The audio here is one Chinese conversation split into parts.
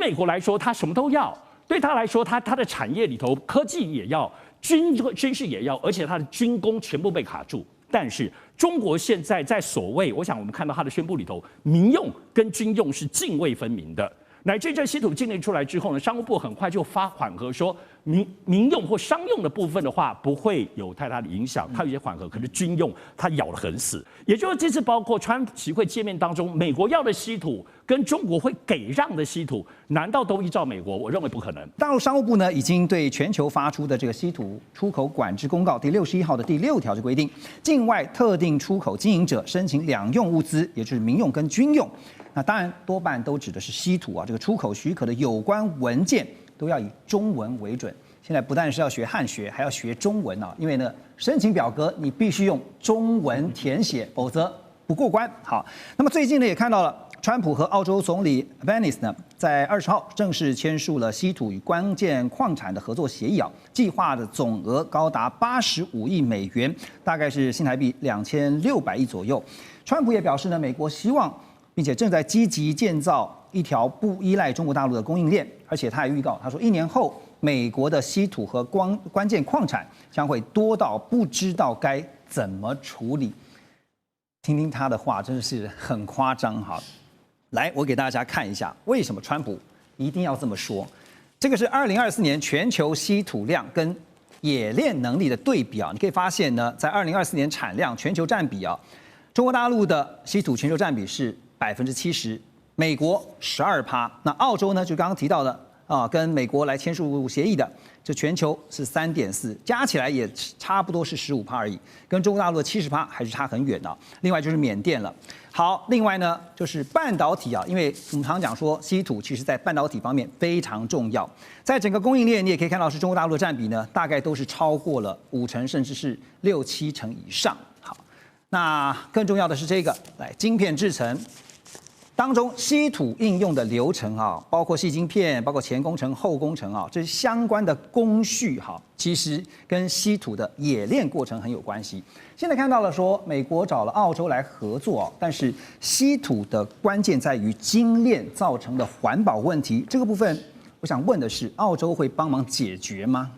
美国来说，它什么都要。对他来说，它的产业里头，科技也要，军事也要，而且它的军工全部被卡住。但是中国现在在所谓，我想我们看到他的宣布里头，民用跟军用是泾渭分明的。乃至这稀土禁令出来之后呢，商务部很快就发缓和说，民用或商用的部分的话不会有太大的影响，它有些缓和。可是军用它咬得很死，也就是这次包括川普习会见面当中，美国要的稀土跟中国会给让的稀土，难道都依照美国？我认为不可能。大陆商务部呢，已经对全球发出的这个稀土出口管制公告第61号的第6条就规定，境外特定出口经营者申请两用物资，也就是民用跟军用。那当然，多半都指的是稀土啊。这个出口许可的有关文件都要以中文为准。现在不但是要学汉学，还要学中文啊，因为呢，申请表格你必须用中文填写，否则不过关。好，那么最近呢，也看到了川普和澳洲总理 Albanese 呢，在20号正式签署了稀土与关键矿产的合作协议啊，计划的总额高达85亿美元，大概是新台币2600亿左右。川普也表示呢，美国希望，并且正在积极建造一条不依赖中国大陆的供应链，而且他还预告，他说1年后，美国的稀土和关键矿产将会多到不知道该怎么处理。听听他的话，真的是很夸张哈。来，我给大家看一下，为什么川普一定要这么说。这个是2024年全球稀土量跟冶炼能力的对比啊，你可以发现呢，在2024年产量全球占比啊，中国大陆的稀土全球占比是70%，美国12%，那澳洲呢，就刚刚提到的啊，跟美国来签署协议的，这全球是3.4%，加起来也差不多是15%而已，跟中国大陆的70%还是差很远的。另外就是缅甸了。好，另外呢就是半导体啊，因为我们常讲说稀土其实在半导体方面非常重要，在整个供应链你也可以看到是中国大陆的占比呢，大概都是超过了50%，甚至是6-7成以上。好，那更重要的是这个，来晶片制程。当中稀土应用的流程啊，包括矽晶片，包括前工程、后工程啊，这相关的工序哈，其实跟稀土的冶炼过程很有关系。现在看到了说，美国找了澳洲来合作，但是稀土的关键在于精炼造成的环保问题，这个部分我想问的是，澳洲会帮忙解决吗？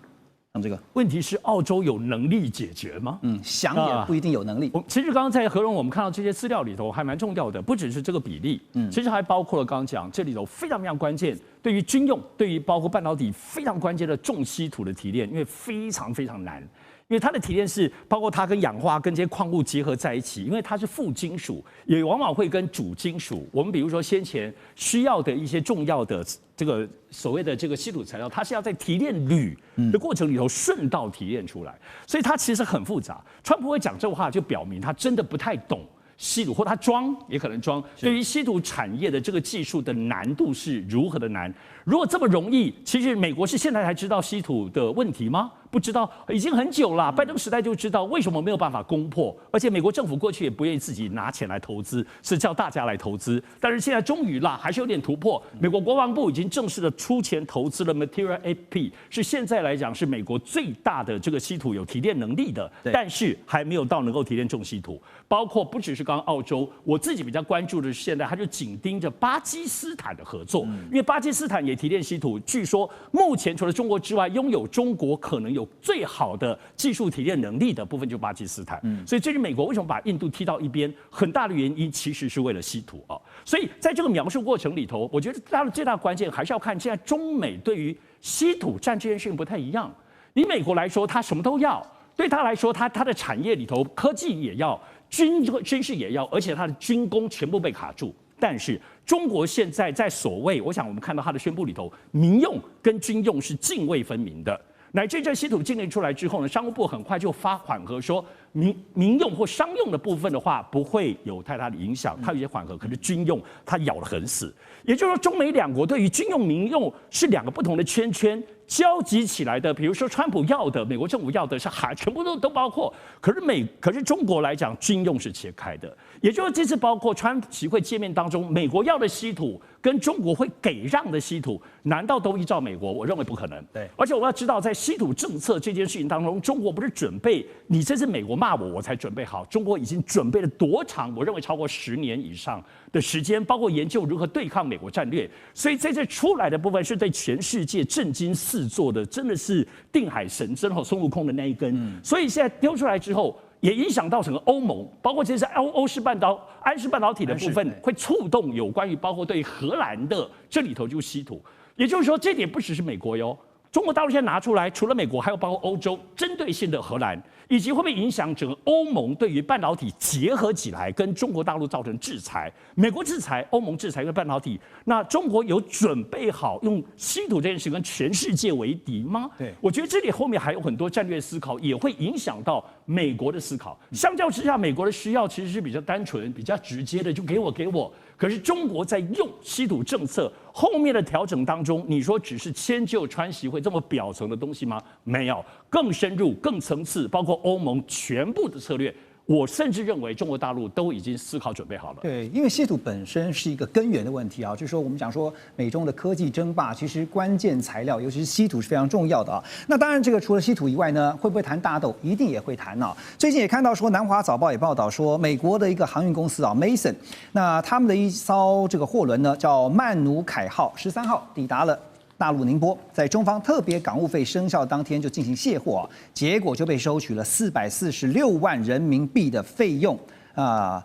这个问题是澳洲有能力解决吗？想也不一定有能力。其实刚刚在何荣我们看到这些资料里头还蛮重要的，不只是这个比例，其实还包括了刚刚讲这里头非常非常关键，对于军用，对于包括半导体非常关键的重稀土的提炼，因为非常非常难。因为它的提炼是包括它跟氧化跟这些矿物结合在一起，因为它是副金属，也往往会跟主金属。我们比如说先前需要的一些重要的这个所谓的这个稀土材料，它是要在提炼铝的过程里头顺道提炼出来，所以它其实很复杂。川普会讲这话，就表明他真的不太懂稀土，或他装也可能装。对于稀土产业的这个技术的难度是如何的难？如果这么容易，其实美国是现在才知道稀土的问题吗？不知道，已经很久了。拜登时代就知道，为什么没有办法攻破？而且美国政府过去也不愿意自己拿钱来投资，是叫大家来投资。但是现在终于啦，还是有点突破。美国国防部已经正式的出钱投资了 Material AP， 是现在来讲是美国最大的这个稀土有提炼能力的，但是还没有到能够提炼重稀土。包括不只是刚刚澳洲，我自己比较关注的是现在他就紧盯着巴基斯坦的合作，因为巴基斯坦也提炼稀土，据说目前除了中国之外，拥有中国可能有最好的技术提炼能力的部分就是巴基斯坦。所以最近美国为什么把印度踢到一边，很大的原因其实是为了稀土啊。所以在这个描述过程里头，我觉得它的最大关键还是要看现在中美对于稀土战这件事情不太一样。以美国来说，它什么都要，对他来说，它的产业里头科技也要。军事也要，而且它的军工全部被卡住。但是中国现在在所谓，我想我们看到它的宣布里头，民用跟军用是泾渭分明的。乃至这稀土禁令出来之后呢，商务部很快就发缓和说，民用或商用的部分的话不会有太大的影响，它有些缓和。可是军用它咬得很死，也就是说中美两国对于军用民用是两个不同的圈圈。交集起来的，比如说川普要的，美国政府要的是全部都包括。可是中国来讲，军用是切开的，也就是这次包括川习会见面当中，美国要的稀土跟中国会给让的稀土，难道都依照美国？我认为不可能。对，而且我要知道，在稀土政策这件事情当中，中国不是准备你这次美国骂骂我才准备好。中国已经准备了多长？我认为超过10年以上的时间，包括研究如何对抗美国战略。所以在这出来的部分是对全世界震惊四座的，真的是定海神针和孙悟空的那一根。所以现在丢出来之后，也影响到整个欧盟，包括这些安氏半导体的部分，会触动有关于包括对荷兰的这里头就稀土。也就是说，这点不只是美国哟。中国大陆现在拿出来，除了美国，还有包括欧洲针对性的荷兰，以及会不会影响整个欧盟对于半导体结合起来，跟中国大陆造成制裁？美国制裁，欧盟制裁一个半导体，那中国有准备好用稀土这件事跟全世界为敌吗？对，我觉得这里后面还有很多战略思考，也会影响到美国的思考。相较之下，美国的需要其实是比较单纯、比较直接的，就给我。可是中国在用稀土政策后面的调整当中，你说只是迁就川习会这么表层的东西吗？没有，更深入、更层次，包括欧盟全部的策略。我甚至认为中国大陆都已经思考准备好了。对，因为稀土本身是一个根源的问题啊，就是说我们讲说美中的科技争霸，其实关键材料，尤其是稀土是非常重要的啊。那当然，这个除了稀土以外呢，会不会谈大豆？一定也会谈啊。最近也看到说，南华早报也报道说，美国的一个航运公司啊 ，Mason， 那他们的一艘这个货轮呢，叫曼努凯号，13号抵达了大陆宁波，在中方特别港务费生效当天就进行卸货，结果就被收取了446万人民币的费用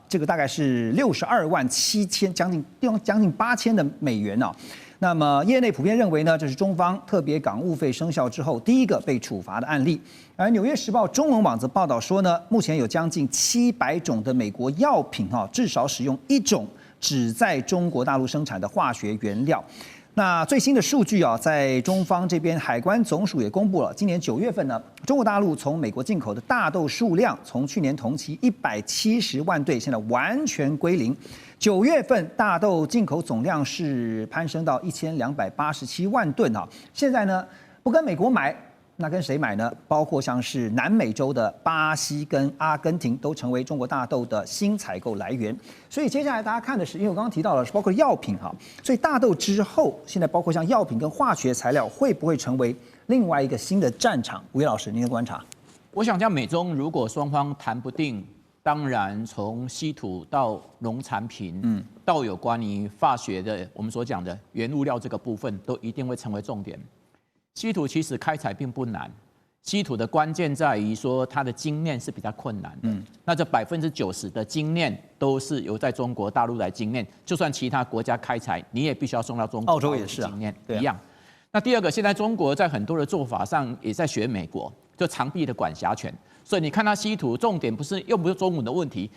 这个大概是62万7千，将近8000的美元啊。那么业内普遍认为呢，这是中方特别港务费生效之后第一个被处罚的案例。而《纽约时报》中文网则报道说呢，目前有将近700种的美国药品至少使用1种只在中国大陆生产的化学原料。那最新的数据在中方这边海关总署也公布了，今年9月份呢，中国大陆从美国进口的大豆数量从去年同期170万吨，现在完全归零。9月份大豆进口总量是攀升到1287万吨现在呢，不跟美国买，那跟谁买呢？包括像是南美洲的巴西跟阿根廷都成为中国大豆的新采购来源。所以接下来大家看的是，因为我刚刚提到了，包括药品所以大豆之后，现在包括像药品跟化学材料，会不会成为另外一个新的战场？吴岳老师，您的观察？我想，像美中如果双方谈不定，当然从稀土到农产品，到有关于化学的我们所讲的原物料这个部分，都一定会成为重点。稀土其实开采并不难，稀土的关键在于说它的精炼是比较困难的。那这90%的精炼都是由在中国大陆来精炼，就算其他国家开采，你也必须要送到中国。澳洲也是精炼一样。那第二个，现在中国在很多的做法上也在学美国，就长臂的管辖权。所以你看它稀土，重点又不是中文的问题。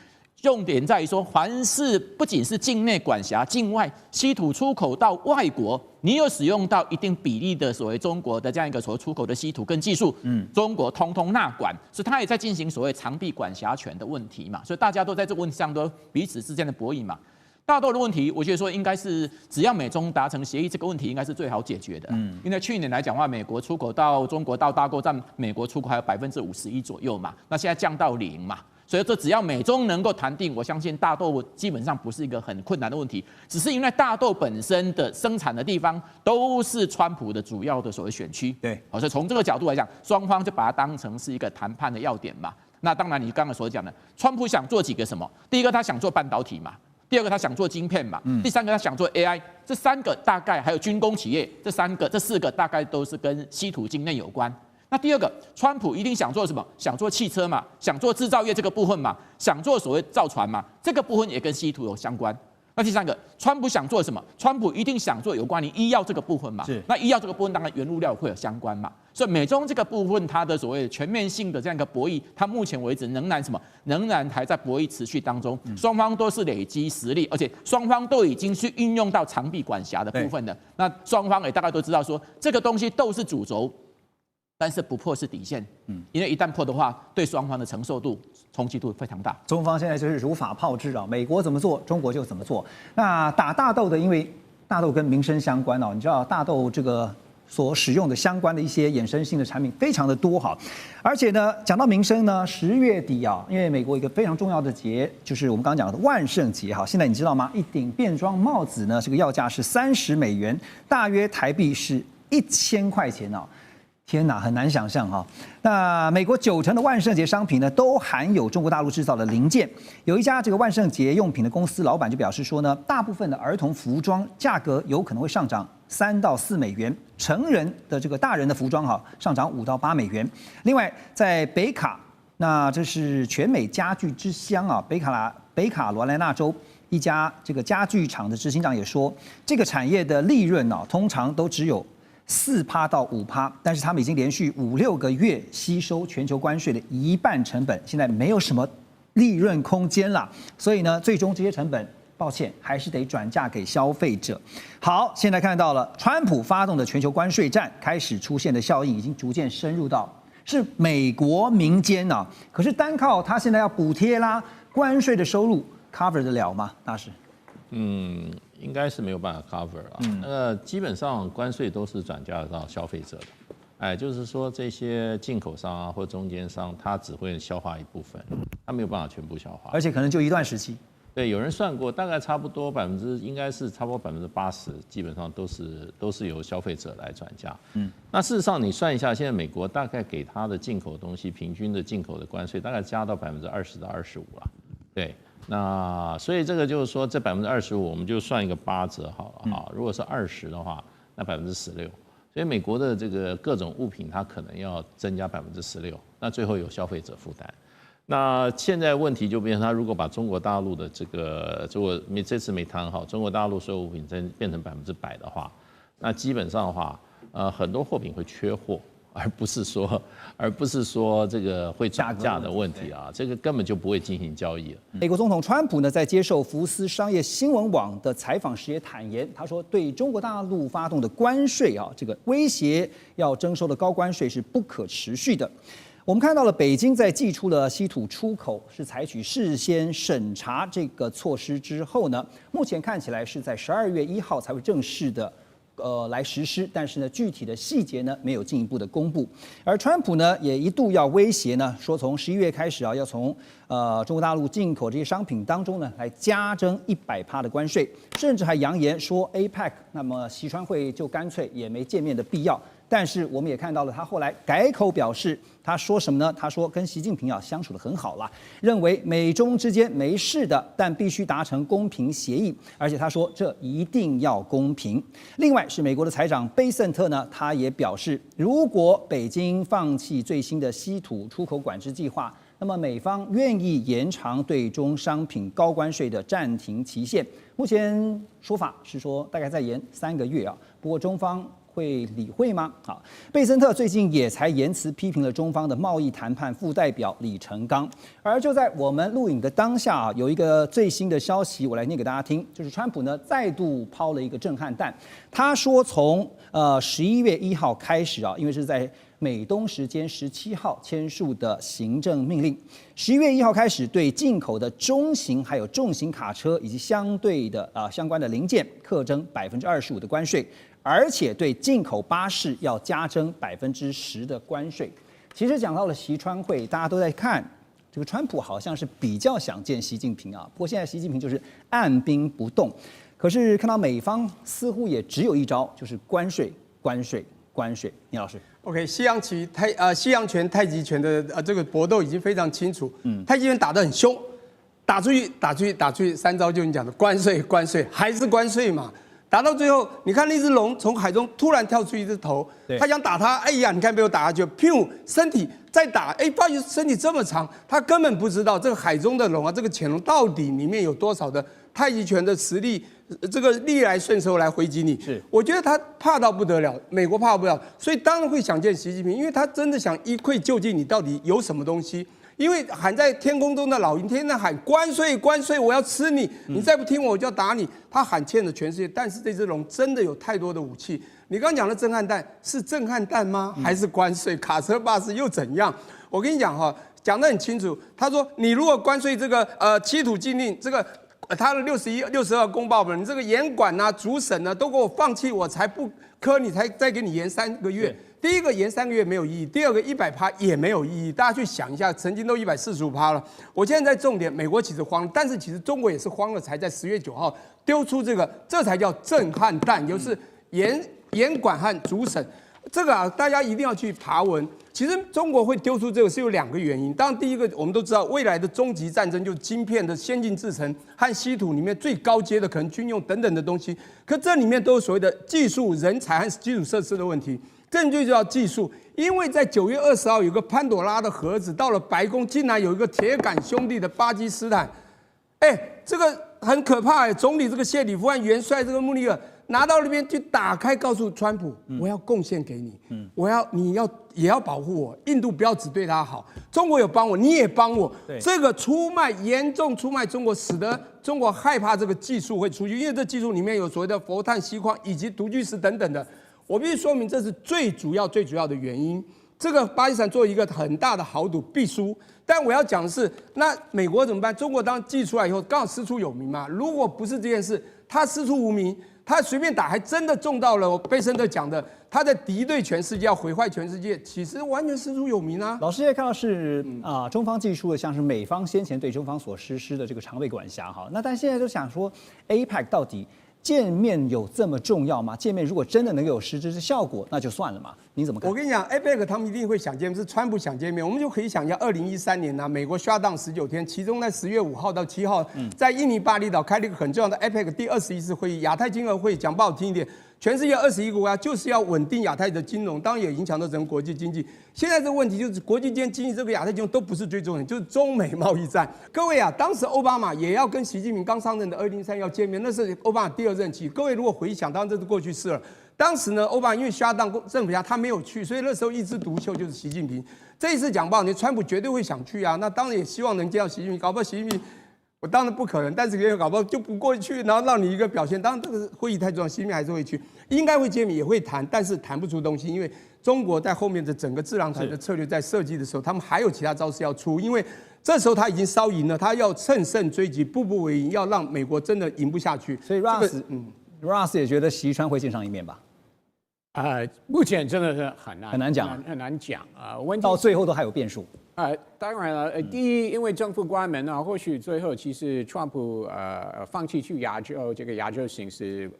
重点在于说，凡是不仅是境内管辖，境外稀土出口到外国，你有使用到一定比例的所谓中国的这样一个所谓出口的稀土跟技术，中国通通纳管，所以它也在进行所谓长臂管辖权的问题嘛，所以大家都在这个问题上都彼此之间的博弈嘛。大豆的问题，我觉得说应该是只要美中达成协议，这个问题应该是最好解决的。因为去年来讲的话，美国出口到中国到大豆占美国出口还有51%左右嘛，那现在降到0嘛。所以说，只要美中能够谈定，我相信大豆基本上不是一个很困难的问题。只是因为大豆本身的生产的地方都是川普的主要的所谓选区，对，所以从这个角度来讲，双方就把它当成是一个谈判的要点嘛。那当然，你刚刚所讲的，川普想做几个什么？第一个，他想做半导体嘛；第二个，他想做晶片嘛；第三个，他想做 AI。这3个大概还有军工企业，这4个大概都是跟稀土精炼有关。那第二个，川普一定想做什么？想做汽车嘛，想做制造业这个部分嘛，想做所谓造船嘛，这个部分也跟稀土有相关。那第三个，川普想做什么？川普一定想做有关于医药这个部分嘛。是。那医药这个部分当然原物料会有相关嘛。所以美中这个部分，它的所谓全面性的这样一个博弈，它目前为止仍然还在博弈持续当中。双方都是累积实力，而且双方都已经去运用到长臂管辖的部分了。那双方也大概都知道说，这个东西都是主轴。但是不破是底线，因为一旦破的话，对双方的承受度、冲击度非常大。中方现在就是如法炮制美国怎么做，中国就怎么做。那打大豆的，因为大豆跟民生相关你知道大豆这个所使用的相关的一些衍生性的产品非常的多而且呢，讲到民生呢，10月底因为美国一个非常重要的节，就是我们刚刚讲的万圣节现在你知道吗？一顶便装帽子呢，这个要价是30美元，大约台币是1000块钱天哪，很难想象哈。那美国90%的万圣节商品呢，都含有中国大陆制造的零件。有一家这个万圣节用品的公司老板就表示说呢，大部分的儿童服装价格有可能会上涨3到4美元，成人的这个大人的服装上涨5到8美元。另外，在北卡，那这是全美家具之乡啊，北卡罗来纳州一家这个家具厂的执行长也说，这个产业的利润通常都只有4%到5%，但是他们已经连续5、6个月吸收全球关税的1半成本，现在没有什么利润空间了。所以呢，最终这些成本，抱歉，还是得转嫁给消费者。好，现在看到了，川普发动的全球关税战开始出现的效应，已经逐渐深入到是美国民间啊。可是单靠他现在要补贴啦，关税的收入 cover 得了吗？大使？应该是没有办法 cover 啊。基本上关税都是转嫁到消费者的，就是说这些进口商啊或中间商，他只会消化一部分，他没有办法全部消化，而且可能就一段时期。对，有人算过，大概差不多应该是差不多80%，基本上都是由消费者来转嫁。那事实上你算一下，现在美国大概给他的进口东西平均的进口的关税大概加到20%到25%了，对。那所以这个就是说，这25%我们就算一个8折好了哈。如果是20%的话，那16%。所以美国的这个各种物品它可能要增加16%，那最后由消费者负担。那现在问题就变成，他如果把中国大陆的这次没谈好，中国大陆所有物品变成100%的话，那基本上的话，很多货品会缺货。而不是说这个会涨价的问题啊，这个根本就不会进行交易了。美国总统川普呢，在接受福斯商业新闻网的采访时也坦言，他说对中国大陆发动的关税这个威胁要征收的高关税是不可持续的。我们看到了北京在祭出了稀土出口是采取事先审查这个措施之后呢，目前看起来是在12月1号才会正式的来实施，但是呢，具体的细节呢没有进一步的公布。而川普呢也一度要威胁呢，说从11月开始要从中国大陆进口这些商品当中呢来加征100%的关税，甚至还扬言说 APEC 那么习川会就干脆也没见面的必要。但是我们也看到了，他后来改口表示，他说什么呢？他说跟习近平相处得很好了，认为美中之间没事的，但必须达成公平协议，而且他说这一定要公平。另外是美国的财长贝森特呢，他也表示，如果北京放弃最新的稀土出口管制计划，那么美方愿意延长对中商品高关税的暂停期限。目前说法是说大概再延3个月不过中方会理会吗？好，贝森特最近也才言辞批评了中方的贸易谈判副代表李成钢。而就在我们录影的当下有一个最新的消息，我来念给大家听，就是川普呢再度抛了一个震撼弹。他说从11月1号开始因为是在美东时间17号签署的行政命令，11月1号开始对进口的中型还有重型卡车以及相对的相关的零件课征25%的关税。而且对进口巴士要加征10%的关税。其实讲到了习川会，大家都在看这个川普好像是比较想见习近平不过现在习近平就是按兵不动。可是看到美方似乎也只有一招，就是关税、关税、关税。聂老师 ，OK， 西洋拳、太极拳的这个搏斗已经非常清楚。太极拳打得很凶，打出去，3招就你讲的关税、关税还是关税嘛。打到最后，你看那只龙从海中突然跳出一只头，他想打它，哎呀，你看被我打下去，噗，身体再打，发现身体这么长，他根本不知道这个海中的龙这个潜龙到底里面有多少的太极拳的实力，这个逆来顺受来回击你。是，我觉得他怕到不得了，美国怕不了，所以当然会想见习近平，因为他真的想一窥究竟你到底有什么东西。因为喊在天空中的老鹰，天天喊关税关税，我要吃你，你再不听我就要打你。他喊欠了全世界，但是这只龙真的有太多的武器。你刚刚讲的震撼弹是震撼弹吗？还是关税？卡车巴士又怎样？我跟你讲讲得很清楚。他说你如果关税这个稀土禁令，这个他的62公报本，你这个严管主审都给我放弃，我才不科你，才再给你延3个月。第一个延3个月没有意义，第二个100%也没有意义。大家去想一下，曾经都145%了。我现在在重点，美国其实慌，但是其实中国也是慌了，才在10月9号丢出这才叫震撼弹，就是严管和主审。这个啊，大家一定要去爬文。其实中国会丢出这个是有2个原因。当然，第一个我们都知道，未来的终极战争就是晶片的先进制程和稀土里面最高阶的可能军用等等的东西。可这里面都有所谓的技术人才和基础设施的问题。这就叫技术，因为在9月20号有个潘朵拉的盒子到了白宫，竟然有一个铁杆兄弟的巴基斯坦，这个很可怕总理这个谢里夫和元帅这个穆尼尔拿到那边去打开，告诉川普，我要贡献给你，你也要保护我，印度不要只对他好，中国有帮我，你也帮我，这个严重出卖中国，使得中国害怕这个技术会出去，因为这技术里面有所谓的氟碳、锡矿以及毒巨石等等的。我必须说明，这是最主要的原因。这个巴基斯坦作为一个很大的豪赌必输，但我要讲的是，那美国怎么办？中国当寄出来以后，刚好师出有名嘛。如果不是这件事，他师出无名，他随便打，还真的中到了贝森特讲的，他在敌对全世界，要毁坏全世界，其实完全师出有名啊。老师也看到是中方寄出的，像是美方先前对中方所实施的这个常备管辖哈。那但现在就想说 ，APEC 到底见面有这么重要吗？见面如果真的能够有实质的效果，那就算了嘛。你怎么看？我跟你讲 ，APEC 他们一定会想见面，是川普想见面。我们就可以想一下，2013年呢，美国 shutdown 19天，其中在10月5号到7号，在印尼巴厘岛开了一个很重要的 APEC 第21次会议，亚太经合会议。讲不好听一点，全世界21个国家就是要稳定亚太的金融，当然也影响到整个国际经济。现在这个问题就是国际间经济这个亚太金融都不是最重点，就是中美贸易战。各位啊，当时奥巴马也要跟习近平刚上任的2003要见面，那是奥巴马第2任期。各位如果回想，当然这是过去式了。当时呢，奥巴马因为shutdown政府下他没有去，所以那时候一枝独秀就是习近平。这一次讲不好，你川普绝对会想去啊，那当然也希望能见到习近平，搞不好习近平。我当然不可能，但是也搞不好就不过去，然后让你一个表现。当然这个会议太重要，习近平还是会去，应该会见面，也会谈，但是谈不出东西，因为中国在后面的整个智囊团的策略在设计的时候，他们还有其他招式要出，因为这时候他已经烧赢了，他要乘胜追击，步步为营，要让美国真的赢不下去。所以 Ross 也觉得习川会见上一面吧？目前真的是很难讲啊，问题到最后都还有变数。当然了，第一，因为政府关门啊，或许最后其实川普放弃去亚洲这个亚洲行是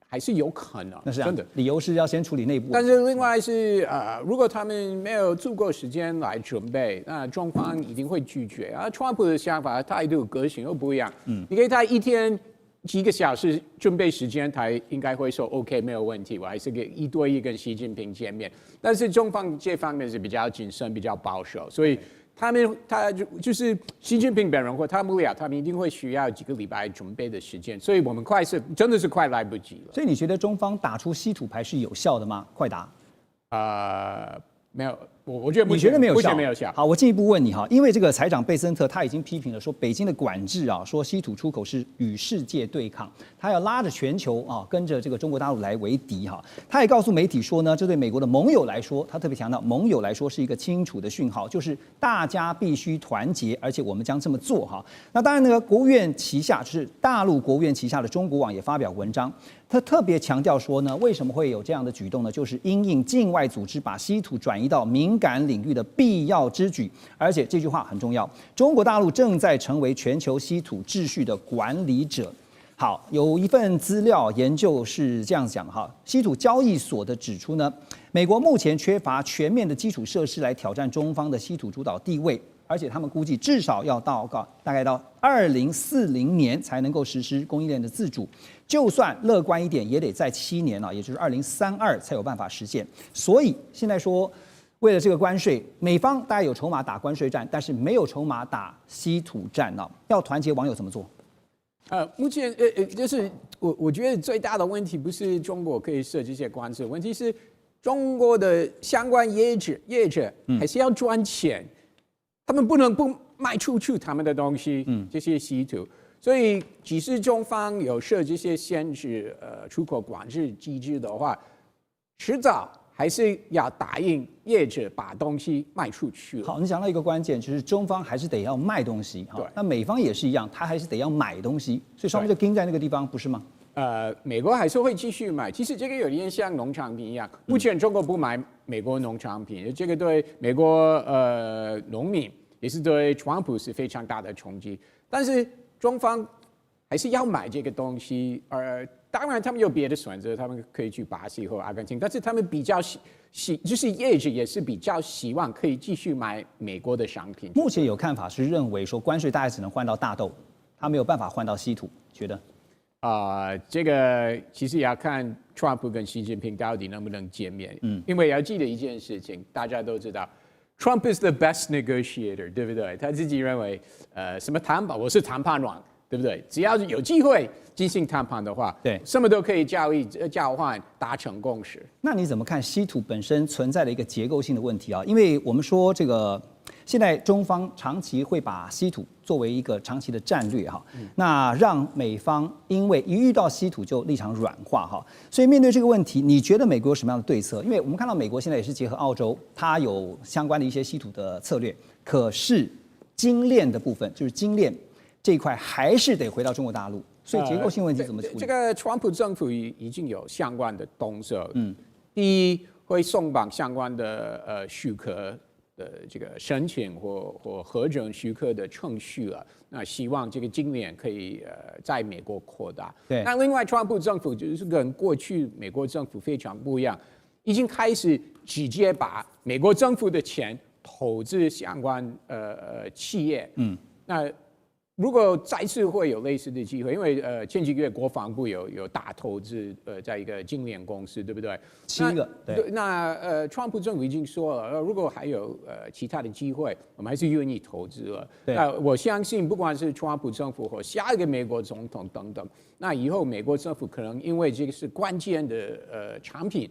还是有可能，那是真的。理由是要先处理内部。但是另外是如果他们没有足够时间来准备，那中方一定会拒绝啊。川普的想法态度个性又不一样，你给他一天几个小时准备时间，他应该会说 OK 没有问题，我还是给1对1跟习近平见面。但是中方这方面是比较谨慎、比较保守，所以他就是习近平本人或他们俩，他们一定会需要几个礼拜准备的时间，所以我们真的是快来不及了。所以你觉得中方打出稀土牌是有效的吗？快答。没有，我觉得你觉得没有效？没有效。好，我进一步问你哈，因为这个财长贝森特他已经批评了说，北京的管制啊，说稀土出口是与世界对抗，他要拉着全球啊，跟着这个中国大陆来为敌哈。他也告诉媒体说呢，这对美国的盟友来说，他特别强调，盟友来说是一个清楚的讯号，就是大家必须团结，而且我们将这么做哈。那当然呢，国务院旗下就是大陆国务院旗下的中国网也发表文章。他特别强调说呢，为什么会有这样的举动呢？就是因应境外组织把稀土转移到敏感领域的必要之举，而且这句话很重要，中国大陆正在成为全球稀土秩序的管理者。好，有一份资料研究是这样讲哈，稀土交易所的指出呢，美国目前缺乏全面的基础设施来挑战中方的稀土主导地位。而且他们估计至少要大概到2040年才能够实施供应链的自主，就算乐观一点，也得在7年也就是2032才有办法实现。所以现在说，为了这个关税，美方大概有筹码打关税战，但是没有筹码打稀土战要团结网友怎么做？目前就是我觉得最大的问题不是中国可以设这些关税，问题是中国的相关业者还是要赚钱。他们不能不卖出去他们的东西，这些稀土，所以即使中方有设这些限制出口管制机制的话，迟早还是要答应业者把东西卖出去。好，你讲到一个关键，就是中方还是得要卖东西，对，那美方也是一样，他还是得要买东西，所以双方就盯在那个地方，不是吗？美国还是会继续买，其实这个有点像农产品一样，目前中国不买美国农产品，这个对美国农民也是对川普是非常大的冲击。但是中方还是要买这个东西，当然他们有别的选择，他们可以去巴西或阿根廷，但是他们比较就是业者也是比较希望可以继续买美国的商品。目前有看法是认为说关税大概只能换到大豆，他没有办法换到稀土，觉得？这个其实也要看川普跟习近平到底能不能见面。因为要记得一件事情，大家都知道 ，Trump is the best negotiator， 对不对？他自己认为，什么谈判，我是谈判王，对不对？只要是有机会进行谈判的话，对，什么都可以交换，达成共识。那你怎么看稀土本身存在的一个结构性的问题啊？因为我们说这个现在中方长期会把稀土作为一个长期的战略哈，那让美方因为一遇到稀土就立场软化哈，所以面对这个问题，你觉得美国有什么样的对策？因为我们看到美国现在也是结合澳洲，它有相关的一些稀土的策略，可是精炼的部分，就是精炼这一块还是得回到中国大陆，所以结构性问题怎么处理？这个川普政府已经有相关的动作，第一会松绑相关的许可的这个申请或核准许可的程序了，那希望这个精炼可以在美国扩大。对，那另外，川普政府就是跟过去美国政府非常不一样，已经开始直接把美国政府的钱投资相关企业。那如果再次会有类似的机会，因为前几个月国防部有大投资在一个精炼公司，对不对？7个，对。那川普政府已经说了，如果还有其他的机会，我们还是愿意投资了。那我相信，不管是川普政府或下一个美国总统等等，那以后美国政府可能因为这个是关键的产品。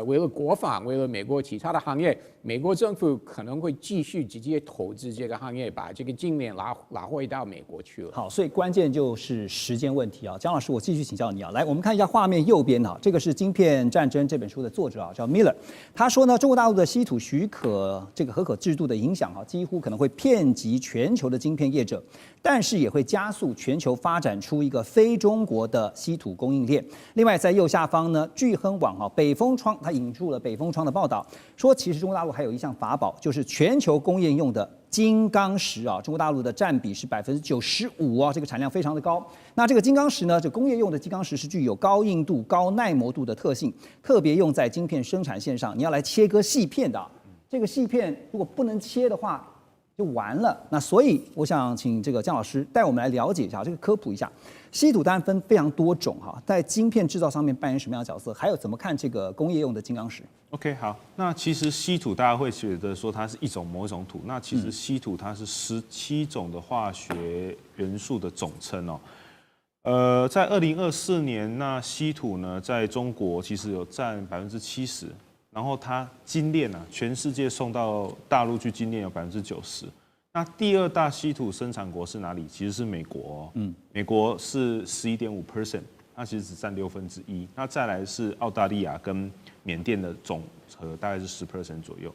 为了国防，为了美国其他的行业，美国政府可能会继续直接投资这个行业，把这个精炼拿回到美国去了。好，所以关键就是时间问题啊。姜老师，我继续请教你啊。来，我们看一下画面右边啊，这个是《晶片战争》这本书的作者啊，叫 Miller。他说呢，中国大陆的稀土许可这个合可制度的影响啊，几乎可能会遍及全球的晶片业者，但是也会加速全球发展出一个非中国的稀土供应链。另外，在右下方呢，聚亨网啊，北风窗。他引述了北风窗的报道，说其实中国大陆还有一项法宝，就是全球工业用的金刚石啊，中国大陆的占比是95%啊，这个产量非常的高。那这个金刚石呢，这工业用的金刚石是具有高硬度、高耐磨度的特性，特别用在晶片生产线上，你要来切割细片的，这个细片如果不能切的话，就完了。那所以我想请这个姜老师带我们来了解一下，这个科普一下。稀土当然分非常多种哈，在晶片制造上面扮演什么样的角色？还有怎么看这个工业用的金刚石 ？OK， 好，那其实稀土大家会觉得说它是某一种土，那其实稀土它是17种的化学元素的总称哦。在2024年，那稀土呢，在中国其实有占70%，然后它精炼啊，全世界送到大陆去精炼有90%。那第二大稀土生产国是哪里？其实是美国哦。美国是11.5%，它其实只占1/6。那再来是澳大利亚跟缅甸的总和大概是10% 左右。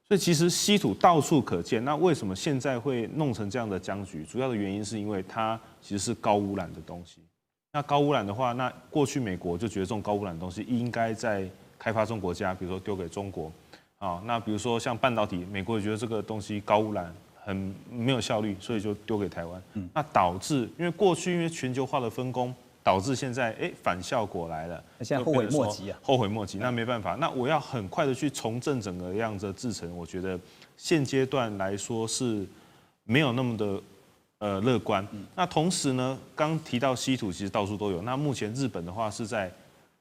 所以其实稀土到处可见。那为什么现在会弄成这样的僵局？主要的原因是因为它其实是高污染的东西。那高污染的话，那过去美国就觉得这种高污染的东西应该在开发中国家，比如说丢给中国啊。那比如说像半导体，美国也觉得这个东西高污染。很没有效率，所以就丢给台湾。那导致因为过去因为全球化的分工，导致现在反效果来了。现在后悔莫及啊！后悔莫及，那没办法。那我要很快的去重振整个样子的制程，我觉得现阶段来说是没有那么的乐观。那同时呢，刚提到稀土其实到处都有。那目前日本的话是在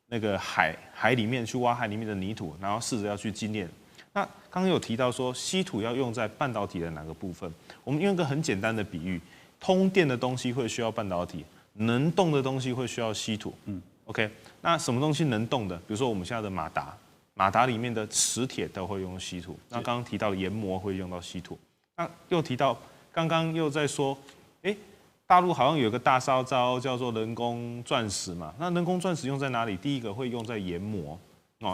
那个海里面去挖海里面的泥土，然后试着要去精炼。那刚刚有提到说稀土要用在半导体的哪个部分？我们用一个很简单的比喻，通电的东西会需要半导体，能动的东西会需要稀土。OK， 那什么东西能动的？比如说我们现在的马达里面的磁铁都会用稀土。那刚刚提到的研磨会用到稀土。那又提到刚刚又在说，大陆好像有个大烧招叫做人工钻石嘛。那人工钻石用在哪里？第一个会用在研磨。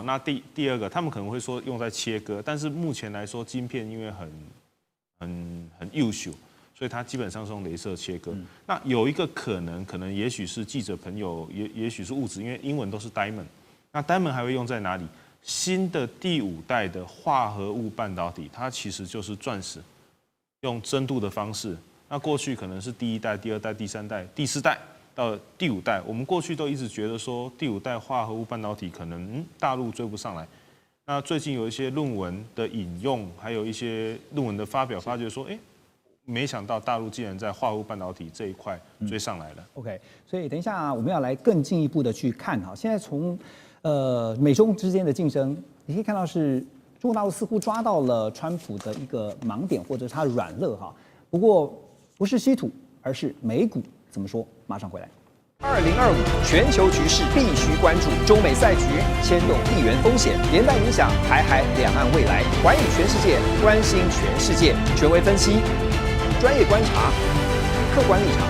那第二个，他们可能会说用在切割，但是目前来说，晶片因为很优秀，所以它基本上是用雷射切割。那有一个可能也许是记者朋友，也许是物质，因为英文都是 diamond。那 diamond 还会用在哪里？新的第5代的化合物半导体，它其实就是钻石，用蒸镀的方式。那过去可能是第1代、第2代、第3代、第4代。到第5代，我们过去都一直觉得说第5代化合物半导体可能大陆追不上来。那最近有一些论文的引用，还有一些论文的发表，发觉说，没想到大陆竟然在化合物半导体这一块追上来了。OK， 所以等一下我们要来更进一步的去看哈，现在从美中之间的竞争，你可以看到是中国大陆似乎抓到了川普的一个盲点或者他的软肋哈。不过不是稀土，而是美股怎么说？马上回来。2025全球局势必须关注，中美赛局牵动地缘风险，连带影响台海两岸未来。环宇全世界，关心全世界，权威分析，专业观察，客观立场。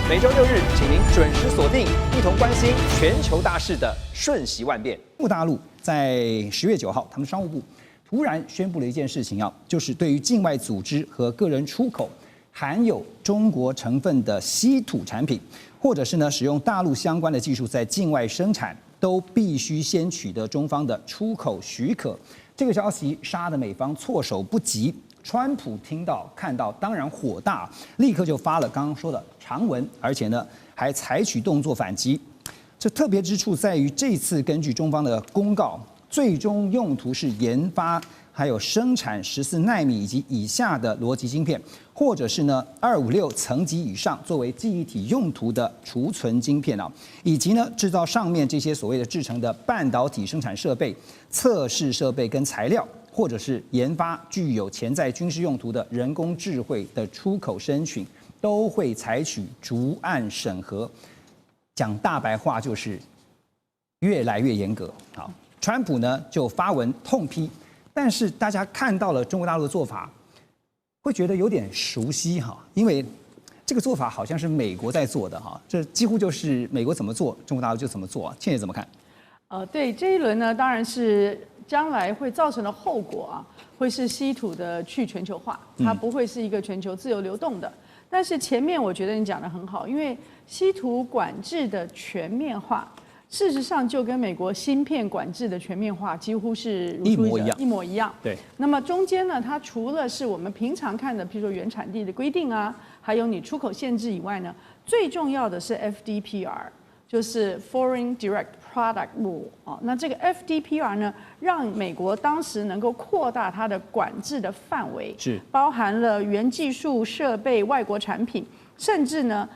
每周6日，请您准时锁定，一同关心全球大事的瞬息万变。中国大陆在10月9号，他们商务部突然宣布了一件事情就是对于境外组织和个人出口含有中国成分的稀土产品，或者是使用大陆相关的技术在境外生产，都必须先取得中方的出口许可。这个消息杀得美方措手不及，川普听到看到当然火大，立刻就发了刚刚说的长文，而且还采取动作反击。这特别之处在于，这次根据中方的公告，最终用途是研发还有生产14奈米以及以下的逻辑晶片，或者是256层级以上作为记忆体用途的储存晶片以及制造上面这些所谓的制成的半导体生产设备、测试设备跟材料，或者是研发具有潜在军事用途的人工智慧的出口申请，都会采取逐案审核。讲大白话就是越来越严格。好，川普就发文痛批。但是大家看到了中国大陆的做法，会觉得有点熟悉因为这个做法好像是美国在做的这几乎就是美国怎么做，中国大陆就怎么做倩姐怎么看？对这一轮呢，当然是将来会造成的后果会是稀土的去全球化，它不会是一个全球自由流动的。但是前面我觉得你讲得很好，因为稀土管制的全面化。事实上，就跟美国芯片管制的全面化几乎是一模一样。对。那么中间呢，它除了是我们平常看的，譬如说原产地的规定还有你出口限制以外呢，最重要的是 FDPR， 就是 Foreign Direct Product Rule 那这个 FDPR 呢，让美国当时能够扩大它的管制的范围，是包含了原技术、设备、外国产品，甚至呢。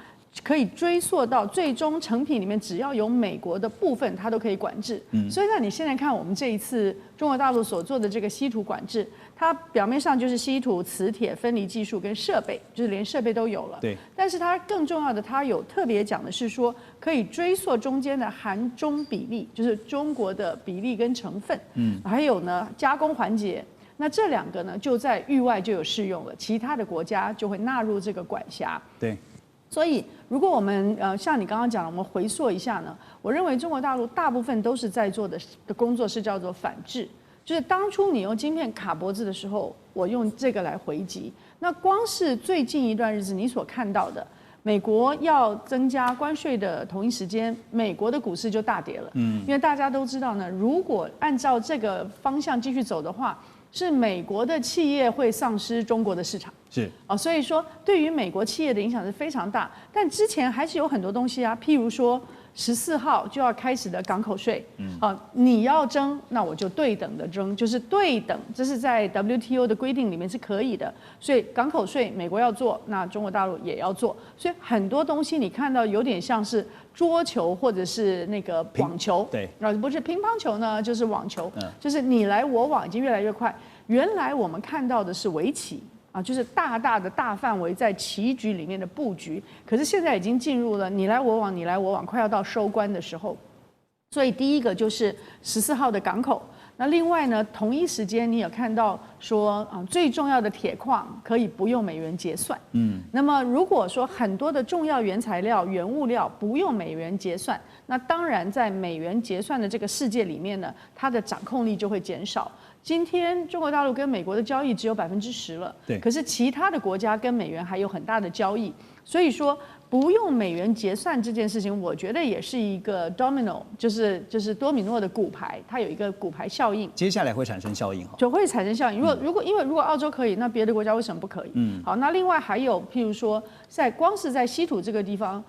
可以追溯到最终成品里面，只要有美国的部分，它都可以管制。所以呢，你现在看我们这一次中国大陆所做的这个稀土管制，它表面上就是稀土、磁铁分离技术跟设备，就是连设备都有了。对。但是它更重要的，它有特别讲的是说，可以追溯中间的含中比例，就是中国的比例跟成分。还有呢，加工环节。那这2个呢，就在域外就有适用了，其他的国家就会纳入这个管辖。对。所以，如果我们像你刚刚讲的，我们回溯一下呢，我认为中国大陆大部分都是在做的工作是叫做反制，就是当初你用晶片卡脖子的时候，我用这个来回击。那光是最近一段日子你所看到的，美国要增加关税的同一时间，美国的股市就大跌了。因为大家都知道呢，如果按照这个方向继续走的话，是美国的企业会丧失中国的市场，是所以说对于美国企业的影响是非常大。但之前还是有很多东西譬如说14号就要开始的港口税，你要征，那我就对等的征，就是对等，这是在 WTO 的规定里面是可以的。所以港口税美国要做，那中国大陆也要做。所以很多东西你看到有点像是桌球或者是那个网球，对，不是乒乓球呢，就是网球，就是你来我往，已经越来越快。原来我们看到的是围棋就是大大的大范围在棋局里面的布局，可是现在已经进入了你来我往，你来我往，快要到收官的时候。所以第一个就是14号的港口。那另外呢，同一时间你有看到说最重要的铁矿可以不用美元结算。那么如果说很多的重要原材料、原物料不用美元结算，那当然在美元结算的这个世界里面呢，它的掌控力就会减少。今天中国大陆跟美国的交易只有10%了，对，可是其他的国家跟美元还有很大的交易。所以说，不用美元结算这件事情，我觉得也是一个 domino， 就是多米诺的骨牌，它有一个骨牌效应，接下来会产生效应哈，就会产生效应。如果澳洲可以，那别的国家为什么不可以？好，那另外还有譬如说，光是在稀土这个地方，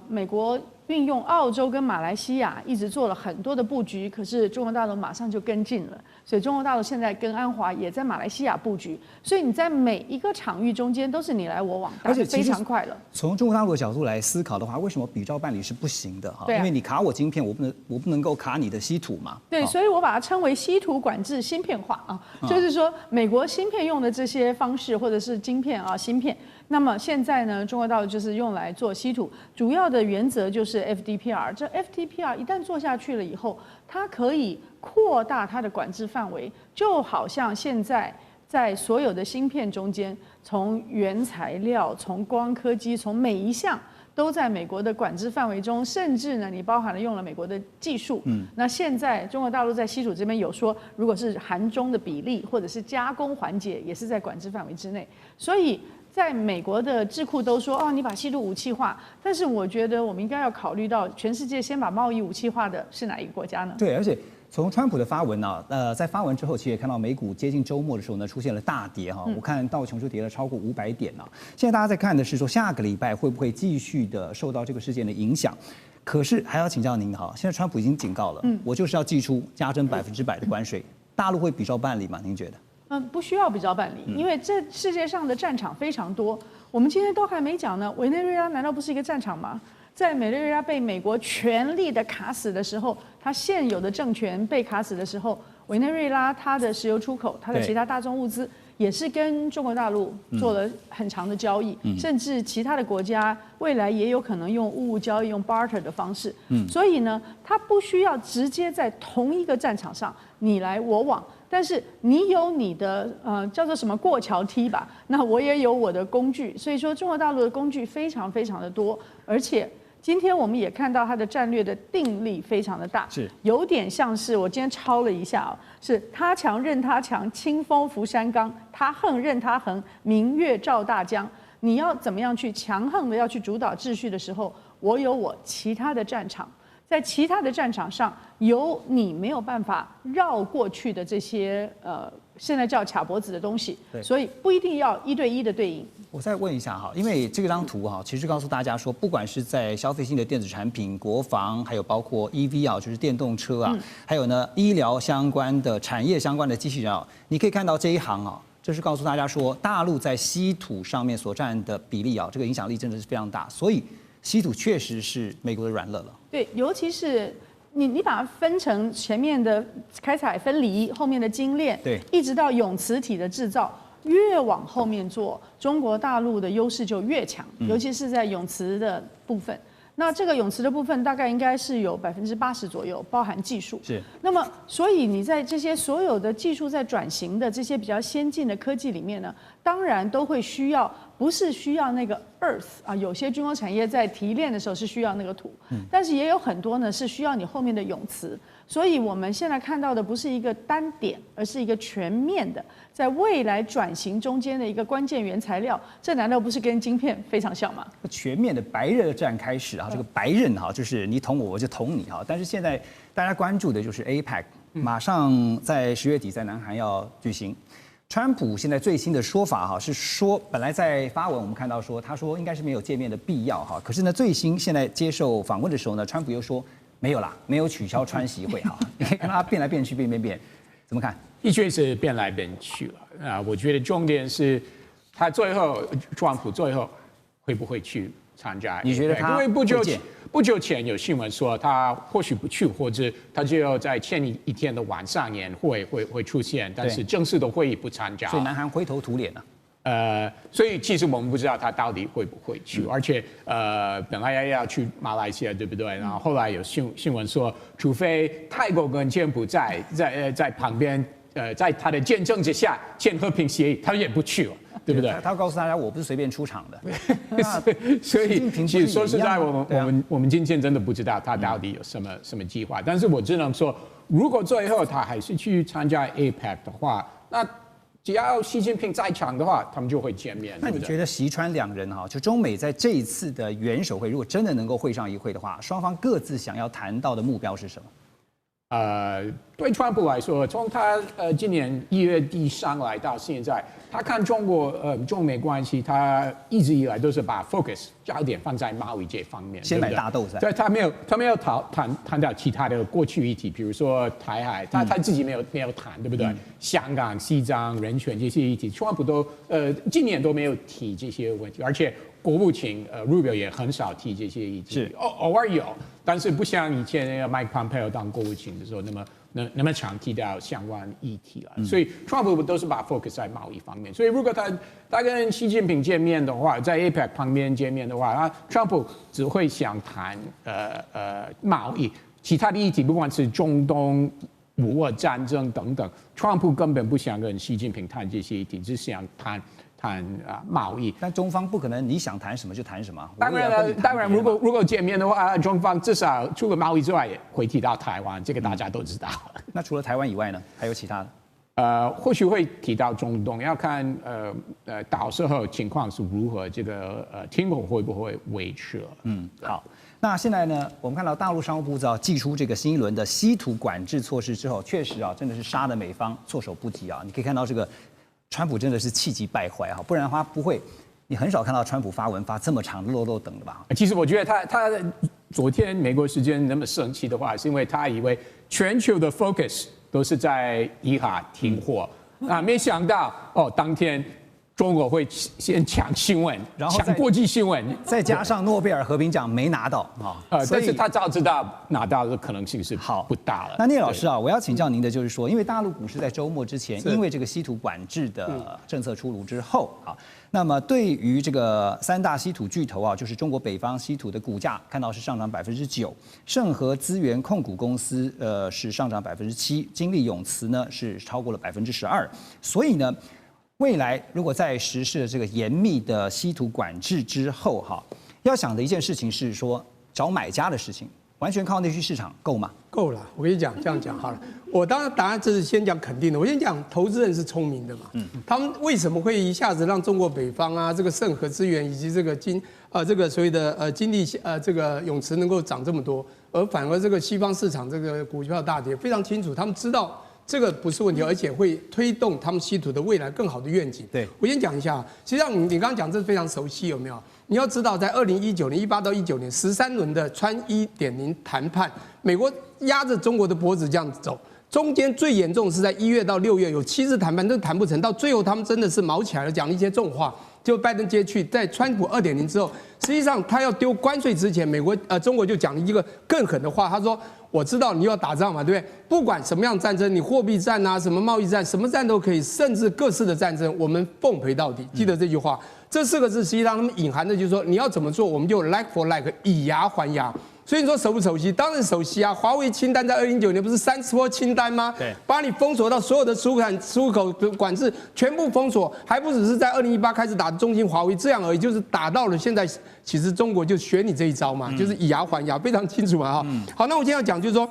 美国运用澳洲跟马来西亚一直做了很多的布局，可是中国大陆马上就跟进了，所以中国大陆现在跟安华也在马来西亚布局，所以你在每一个场域中间都是你来我往，而且非常快了。从中国大陆的角度来思考的话，为什么比照办理是不行的哈？对啊，因为你卡我晶片，我不能够卡你的稀土嘛。对，所以我把它称为稀土管制芯片化啊，就是说美国芯片用的这些方式或者是晶片啊芯片。那么现在呢，中国大陆就是用来做稀土，主要的原则就是 FDPR。这 FDPR 一旦做下去了以后，它可以扩大它的管制范围，就好像现在在所有的芯片中间，从原材料、从光科技、从每一项都在美国的管制范围中，甚至呢，你包含了用了美国的技术。那现在中国大陆在稀土这边有说，如果是韩中的比例或者是加工环节，也是在管制范围之内，所以。在美国的智库都说哦，你把稀土武器化，但是我觉得我们应该要考虑到，全世界先把贸易武器化的是哪一个国家呢？对，而且从川普的发文呢，在发文之后，其实也看到美股接近周末的时候呢，出现了大跌哈。我看道琼就跌了超过500点啊。现在大家在看的是说，下个礼拜会不会继续的受到这个事件的影响？可是还要请教您哈，现在川普已经警告了，我就是要祭出加征100%的关税，大陆会比照办理吗？您觉得？不需要比照办理，因为这世界上的战场非常多。我们今天都还没讲呢，委内瑞拉难道不是一个战场吗？在委内瑞拉被美国全力的卡死的时候，它现有的政权被卡死的时候，委内瑞拉它的石油出口、它的其他大宗物资也是跟中国大陆做了很长的交易，甚至其他的国家未来也有可能用物交易、用 barter 的方式。所以呢，它不需要直接在同一个战场上你来我往。但是你有你的叫做什么过桥梯吧，那我也有我的工具，所以说中国大陆的工具非常非常的多，而且今天我们也看到它的战略的定力非常的大，是有点像是我今天抄了一下啊，是他强任他强，清风拂山岗；他横任他横，明月照大江。你要怎么样去强横的要去主导秩序的时候，我有我其他的战场。在其他的战场上，有你没有办法绕过去的这些现在叫卡脖子的东西，所以不一定要1对1的对应。我再问一下哈，因为这张图哈，其实告诉大家说，不管是在消费性的电子产品、国防，还有包括 EV 啊，就是电动车啊，还有呢医疗相关的产业相关的机器人啊，你可以看到这一行啊，这是告诉大家说，大陆在稀土上面所占的比例啊，这个影响力真的是非常大，所以稀土确实是美国的软肋了。对，尤其是你把它分成前面的开采分离，后面的精炼，对，一直到永磁体的制造，越往后面做，中国大陆的优势就越强，尤其是在永磁的部分。那这个永磁的部分大概应该是有80%左右，包含技术。是。那么，所以你在这些所有的技术在转型的这些比较先进的科技里面呢，当然都会需要，不是需要那个 earth 啊，有些军工产业在提炼的时候是需要那个土，但是也有很多呢是需要你后面的永磁。所以我们现在看到的不是一个单点，而是一个全面的，在未来转型中间的一个关键原材料。这难道不是跟晶片非常像吗？全面的白热战开始啊，这个白刃哈，就是你捅我，我就捅你哈。但是现在大家关注的就是 APEC， 马上在10月底在南韩要举行。川普现在最新的说法哈是说，本来在发文我们看到说，他说应该是没有见面的必要哈。可是呢，最新现在接受访问的时候呢，川普又说没有啦，没有取消川习会哈。你可以看他变来变去，变，怎么看？的确是变来变去了啊。我觉得重点是他川普最后会不会去参加？你觉得他？因为不久前有新闻说他或许不去，或者他只有在前一天的晚上年会出现，但是正式的会议不参加。所以南韩灰头土脸啊。所以其实我们不知道他到底会不会去，而且本来要去马来西亚，对不对？然后后来有新闻说，除非泰国跟柬埔寨在旁边，在他的见证之下签和平协议，他也不去了。对不对？他告诉大家，我不是随便出场的。所以，其实说实在，我们今天真的不知道他到底有什么计划。但是我只能说，如果最后他还是去参加 APEC 的话，那只要习近平在场的话，他们就会见面。那你觉得习川两人哈，就中美在这一次的元首会，如果真的能够会上一会的话，双方各自想要谈到的目标是什么？对川普来说，从他今年1月底上来到现在，他看中国中美关系，他一直以来都是把 focus 焦点放在贸易这方面，先买大豆噻。对，他没有谈到其他的过去议题，比如说台海，他自己没有谈，对不对？香港、西藏、人权这些议题，川普都今年都没有提这些问题，而且国务卿Rubio 也很少提这些议题，是偶尔有，但是不像以前那个 Mike Pompeo 当国务卿的时候那么常提到相关议题了，所以 Trump 都是把 focus 在贸易方面。所以如果他跟习近平见面的话，在 APEC 旁边见面的话，Trump 只会想谈贸易，其他的议题不管是中东、乌俄战争等等，Trump 根本不想跟习近平谈这些议题，只想谈贸易。但中方不可能你想谈什么就谈什么。当然了，如果见面的话，中方至少除了贸易之外，也会提到台湾，这个大家都知道。那除了台湾以外呢，还有其他的？或许会提到中东，要看到时候情况是如何，这个天空会不会维持。好。那现在呢，我们看到大陆商务部寄出这个新一轮的稀土管制措施之后，确实真的是杀得美方措手不及啊！你可以看到这个。川普真的是气急败坏不然的话不会，你很少看到川普发文发这么长的漏等的吧？其实我觉得他昨天美国时间那么生气的话，是因为他以为全球的 focus 都是在伊哈停火，没想到当天中国会先抢新闻，然后抢国际新闻，再加上诺贝尔和平奖没拿到但是他早知道拿到的可能性是不大了。那聂老师我要请教您的就是说，因为大陆股市在周末之前，因为这个稀土管制的政策出炉之后那么对于这个3大稀土巨头就是中国北方稀土的股价看到是上涨9%，盛和资源控股公司是上涨7%，金利永磁呢是超过了12%，所以呢。未来如果在实施了这个严密的稀土管制之后要想的一件事情是说找买家的事情，完全靠内需市场够吗？够了，我跟你讲，这样讲好了。我当然答案这是先讲肯定的，我先讲投资人是聪明的嘛，他们为什么会一下子让中国北方这个盛和资源以及这个这个所谓的金利这个永磁能够涨这么多，而反而这个西方市场这个股票大跌，非常清楚，他们知道。这个不是问题，而且会推动他们稀土的未来更好的愿景。对，我先讲一下，实际上你刚刚讲这非常熟悉，有没有？你要知道，在2019年、18到19年13轮的川1.0谈判，美国压着中国的脖子这样子走，中间最严重是在1月到6月有7次谈判都谈不成，到最后他们真的是毛起来了，讲了一些重话。就拜登接去，在川普2.0之后，实际上他要丢关税之前，中国就讲了一个更狠的话，他说：“我知道你要打仗嘛，对不对？不管什么样战争，你货币战什么贸易战，什么战都可以，甚至各式的战争，我们奉陪到底。”记得这句话，这4个字实际上他们隐含的就是说，你要怎么做，我们就 like for like， 以牙还牙。所以你说熟不熟悉？当然熟悉啊！华为清单在2009年不是3次波清单吗？对，把你封锁到所有的出口管制全部封锁，还不只是在2018开始打中兴、华为这样而已，就是打到了现在，其实中国就学你这一招嘛，就是以牙还牙，非常清楚嘛好，那我今天要讲就是说。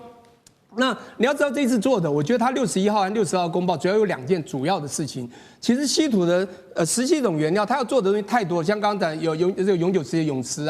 那你要知道这一次做的，我觉得他61号和60号公报主要有2件主要的事情。其实稀土的17种原料，它要做的东西太多，像刚才有这个永久磁铁、永磁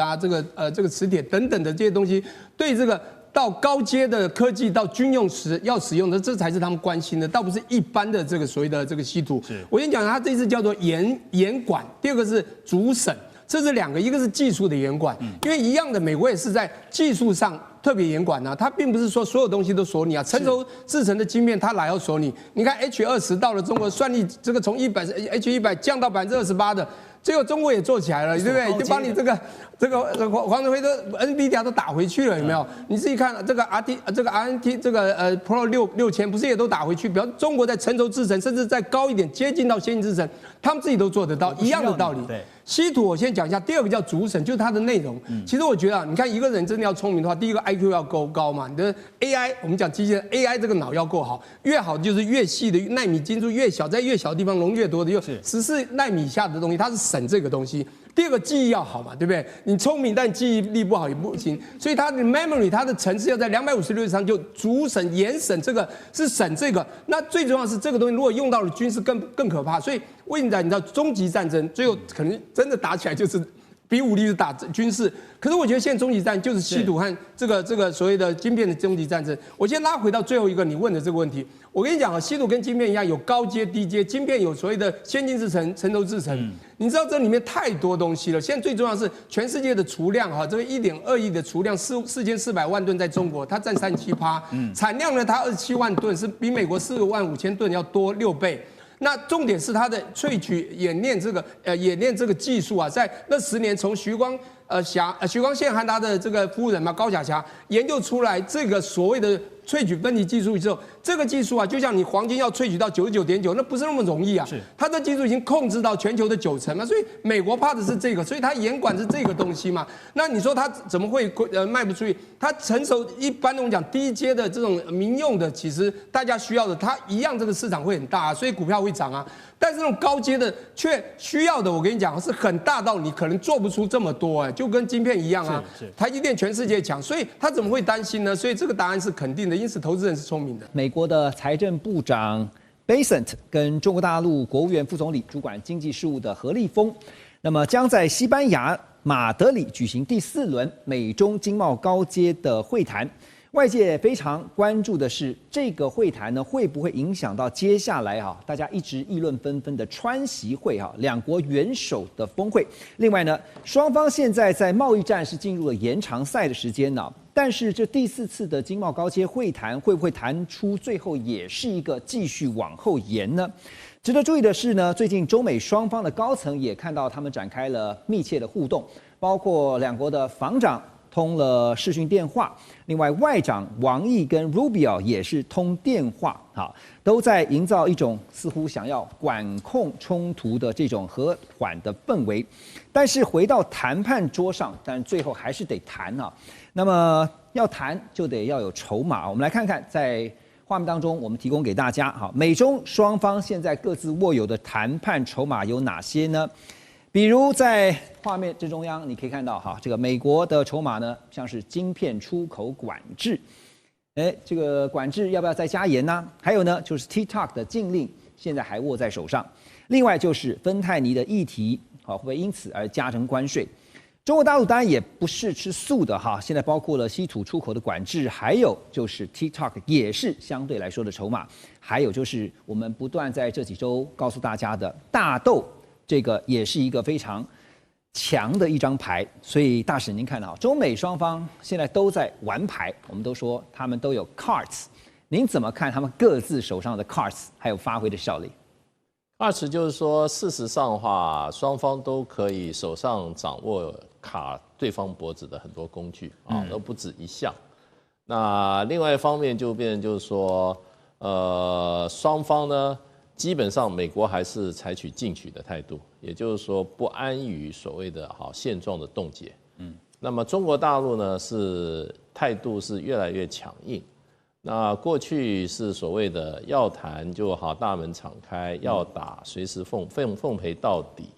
这个磁铁等等的这些东西，对这个到高阶的科技到军用时要使用的，这才是他们关心的，倒不是一般的这个所谓的这个稀土。我先讲，它这次叫做严管，第二个是主审。这是2个，一个是技术的严管，因为一样的，美国也是在技术上特别严管它并不是说所有东西都锁你成熟制成的晶片它哪要锁你？你看 H20到了中国算力，这个从H100降到28%的，结果中国也做起来了，对不对？就把你这个黄仁辉的 NVIDIA 都打回去了，有没有？你自己看这个 RNT 这个Pro 6000不是也都打回去？比方中国在成熟制程，甚至再高一点，接近到先进制程，他们自己都做得到，一样的道理。对。稀土我先讲一下，第2个叫主审，就是它的内容。其实我觉得你看一个人真的要聪明的话，第一个 IQ 要够高嘛，你的 AI 我们讲机器人 AI 这个脑要够好，越好就是越细的纳米精度越小，在越小的地方容越多的，又14纳米以下的东西，它是审这个东西。第二个记忆要好嘛，对不对？你聪明但记忆力不好也不行，所以它的 memory 它的层次要在256以上，就主审、严审这个是审这个。那最重要的是这个东西如果用到了军事更可怕，所以为什么你知道终极战争最后可能真的打起来就是比武力是打军事？可是我觉得现在终极战就是稀土和这个所谓的晶片的终极战争。我先拉回到最后一个你问的这个问题，我跟你讲啊，稀土跟晶片一样有高阶、低阶，晶片有所谓的先进制程、成熟制程。你知道这里面太多东西了。现在最重要的是全世界的储量哈，这个1.2亿的储量4400万吨在中国，它占37%。产量呢，它27万吨，是比美国4万5千吨要多6倍。那重点是它的萃取冶炼这个技术啊，在那10年从徐光宪和他的这个夫人嘛高甲霞研究出来这个所谓的萃取分离技术之后，这个技术啊，就像你黄金要萃取到99.9%，那不是那么容易啊。它的技术已经控制到全球的90%嘛，所以美国怕的是这个，所以它严管是这个东西嘛。那你说它怎么会卖不出去？它成熟一般我们讲低阶的这种民用的，其实大家需要的，它一样这个市场会很大啊，所以股票会涨啊。但是那种高阶的却需要的，我跟你讲是很大到你可能做不出这么多哎，就跟晶片一样啊。台积电全世界强，所以他怎么会担心呢？所以这个答案是肯定的，因此投资人是聪明的。美国的财政部长 Bessent 跟中国大陆国务院副总理主管经济事务的何立峰，那么将在西班牙马德里举行第4轮美中经贸高阶的会谈。外界非常关注的是，这个会谈呢会不会影响到接下来大家一直议论纷纷的川习会两国元首的峰会。另外呢，双方现在在贸易战是进入了延长赛的时间呢，但是这第4次的经贸高阶会谈会不会谈出最后也是一个继续往后延呢？值得注意的是呢，最近中美双方的高层也看到他们展开了密切的互动，包括两国的防长通了视讯电话，另外外长王毅跟 Rubio 也是通电话，都在营造一种似乎想要管控冲突的这种和缓的氛围。但是回到谈判桌上，但最后还是得谈啊。那么要谈就得要有筹码。我们来看看在画面当中，我们提供给大家美中双方现在各自握有的谈判筹码有哪些呢？比如在画面正中央，你可以看到这个美国的筹码呢，像是晶片出口管制，这个管制要不要再加严呢？还有呢，就是 TikTok 的禁令现在还握在手上。另外就是芬太尼的议题，会不会因此而加征关税？中国大陆当然也不是吃素的现在包括了稀土出口的管制，还有就是 TikTok 也是相对来说的筹码，还有就是我们不断在这几周告诉大家的大豆。这个也是一个非常强的一张牌，所以大使您看到中美双方现在都在玩牌，我们都说他们都有 cards， 您怎么看他们各自手上的 cards 还有发挥的效力？cards 就是说，事实上的话，双方都可以手上掌握卡对方脖子的很多工具都不止一项。那另外一方面就变成就是说，双方呢。基本上，美国还是采取进取的态度，也就是说不安于所谓的现状的冻结。那么中国大陆呢是态度是越来越强硬。那过去是所谓的要谈就大门敞开，要打随时奉陪到底。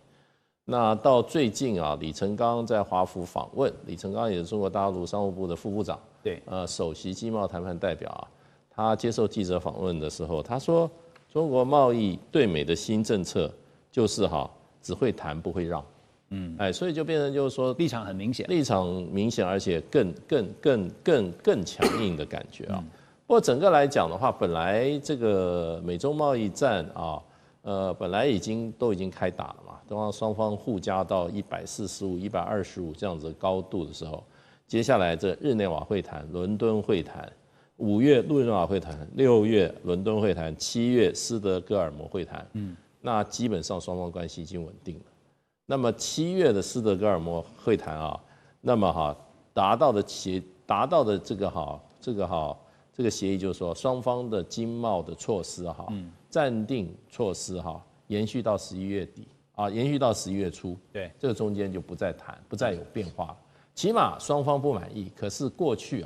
那到最近李成钢在华府访问，李成钢也是中国大陆商务部的副部长，对，首席经贸谈判代表他接受记者访问的时候，他说。中国贸易对美的新政策就是只会谈不会让，所以就变成就是说立场很明显，而且更强硬的感觉不过整个来讲的话，本来这个美中贸易战本来都已经开打了嘛，当双方互加到145、125这样子的高度的时候，接下来这日内瓦会谈、伦敦会谈。5月日内瓦会谈，6月伦敦会谈，7月斯德哥尔摩会谈，那基本上双方关系已经稳定了。那么7月的斯德哥尔摩会谈那么达到的这个协议就是说，双方的经贸的措施暂定措施延续到11月底延续到11月初，对，这个中间就不再谈，不再有变化了。起码双方不满意，可是过去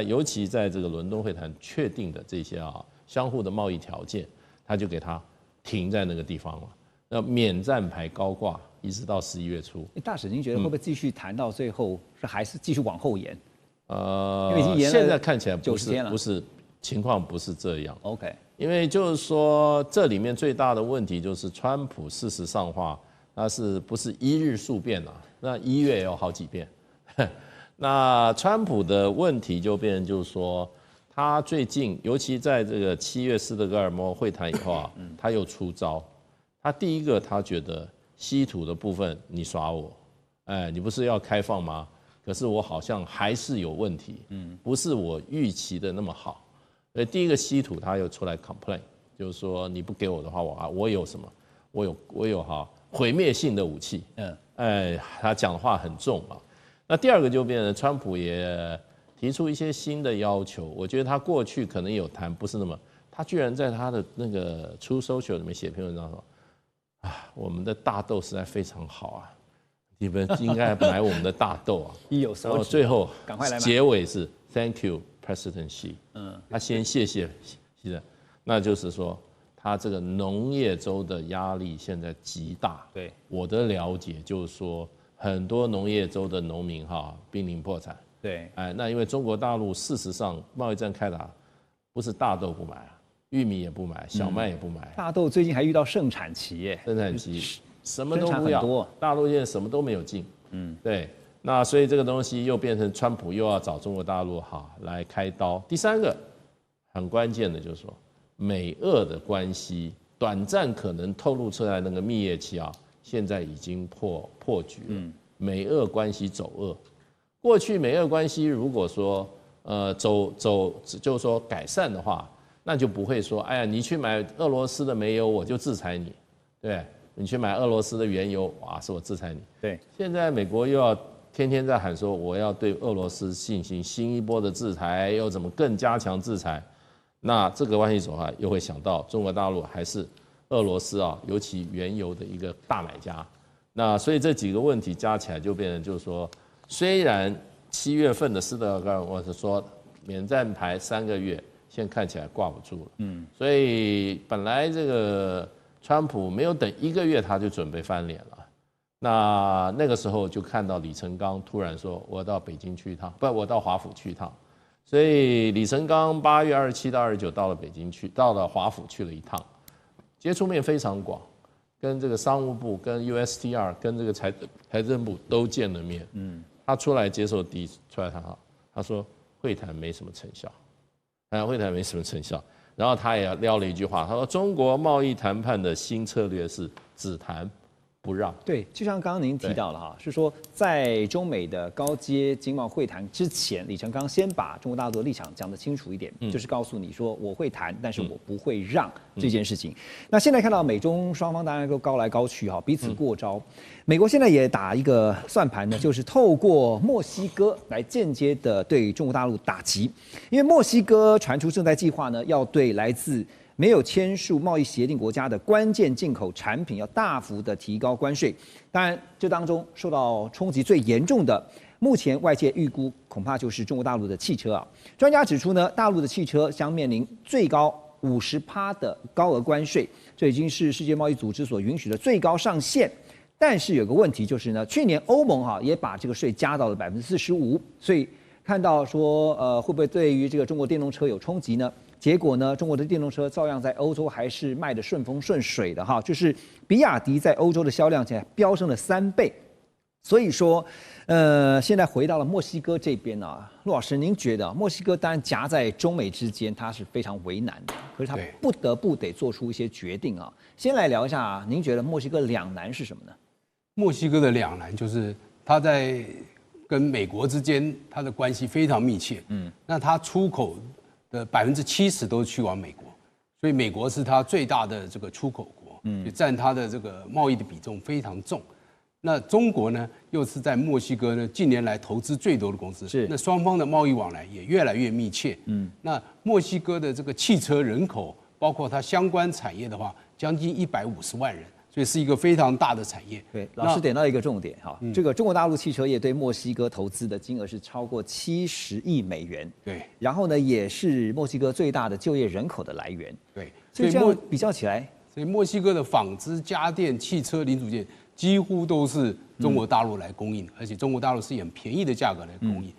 尤其在这个伦敦会谈确定的这些相互的贸易条件，他就给他停在那个地方了。那免战牌高挂，一直到11月初。大使，您觉得会不会继续谈到最后，是还是继续往后延？因为已经延了现在看起来不90天了，是情况不是这样。OK， 因为就是说，这里面最大的问题就是川普事实上话，那是不是一日数变啊？那1月也有好几遍。那川普的问题就变成就是说，他最近尤其在这个7月斯德哥尔摩会谈以后啊，他又出招。他第一个，他觉得稀土的部分你耍我，你不是要开放吗？可是我好像还是有问题，不是我预期的那么好。所以第一个稀土他又出来 complain， 就是说你不给我的话，我有什么？我有毁灭性的武器。他讲的话很重啊。那第二个就变成川普也提出一些新的要求，我觉得他过去可能有谈，不是那么，他居然在他的那个 True Social 里面写篇文章说，我们的大豆实在非常好啊，你们应该买我们的大豆啊。然后最后赶快来买。结尾是 Thank you President Xi。他先谢谢习的，那就是说他这个农业州的压力现在极大。对，我的了解就是说，很多农业州的农民濒临破产。对，那因为中国大陆事实上贸易战开打，不是大豆不买啊，玉米也不买，小麦也不买。大豆最近还遇到盛产期耶，生产期什么都不要，大陆现在什么都没有进。对，那所以这个东西又变成川普又要找中国大陆来开刀。第三个很关键的就是说，美俄的关系短暂可能透露出来那个蜜月期现在已经破局了。美俄关系走恶。过去美俄关系如果说就是说改善的话，那就不会说哎呀你去买俄罗斯的煤油我就制裁你，对，你去买俄罗斯的原油是我制裁你。对，现在美国又要天天在喊说我要对俄罗斯进行新一波的制裁，又怎么更加强制裁？那这个关系走又会想到中国大陆还是俄罗斯尤其原油的一个大买家。那所以这几个问题加起来就变成就是说。虽然7月份的斯德哥尔摩是说免战牌3个月，现在看起来挂不住了。所以本来这个川普没有等1个月他就准备翻脸了。那个时候就看到李成钢突然说我到北京去一趟，我到华府去一趟。所以李成钢8月27到29到了北京去，到了华府去了一趟，接触面非常广。跟这个商务部、跟 USTR、跟这个财政部都见了面。他出来接受第一出来谈他说会谈没什么成效，会谈没什么成效。然后他也撂了一句话，他说中国贸易谈判的新策略是只谈不让。对，就像刚刚您提到了是说在中美的高阶经贸会谈之前，李成钢先把中国大陆的立场讲得清楚一点，就是告诉你说我会谈，但是我不会让这件事情。那现在看到美中双方当然都高来高去彼此过招。美国现在也打一个算盘呢，就是透过墨西哥来间接的对中国大陆打击，因为墨西哥传出正在计划呢，要对来自没有签署贸易协定国家的关键进口产品要大幅的提高关税。当然，这当中受到冲击最严重的，目前外界预估恐怕就是中国大陆的汽车专家指出呢，大陆的汽车将面临最高50%的高额关税，这已经是世界贸易组织所允许的最高上限。但是有个问题就是呢，去年欧盟也把这个税加到了45%，所以看到说会不会对于这个中国电动车有冲击呢？结果呢，中国的电动车照样在欧洲还是卖得顺风顺水的就是比亚迪在欧洲的销量现在飙升了3倍。所以说，现在回到了墨西哥这边陆老师，您觉得墨西哥当然夹在中美之间，它是非常为难的，可是它不得不得做出一些决定先来聊一下，您觉得墨西哥两难是什么呢？墨西哥的两难就是它在跟美国之间，它的关系非常密切。那它出口的70%都去往美国，所以美国是它最大的这个出口国，也占它的这个贸易的比重非常重。那中国呢，又是在墨西哥呢近年来投资最多的公司，那双方的贸易往来也越来越密切。那墨西哥的这个汽车人口，包括它相关产业的话，将近150万人。所以是一个非常大的产业。对，老师点到一个重点这个中国大陆汽车业对墨西哥投资的金额是超过70亿美元。对，然后呢，也是墨西哥最大的就业人口的来源。对，所以这样比较起来，所以墨西哥的纺织、家电、汽车零组件几乎都是中国大陆来供应，而且中国大陆是以很便宜的价格来供应。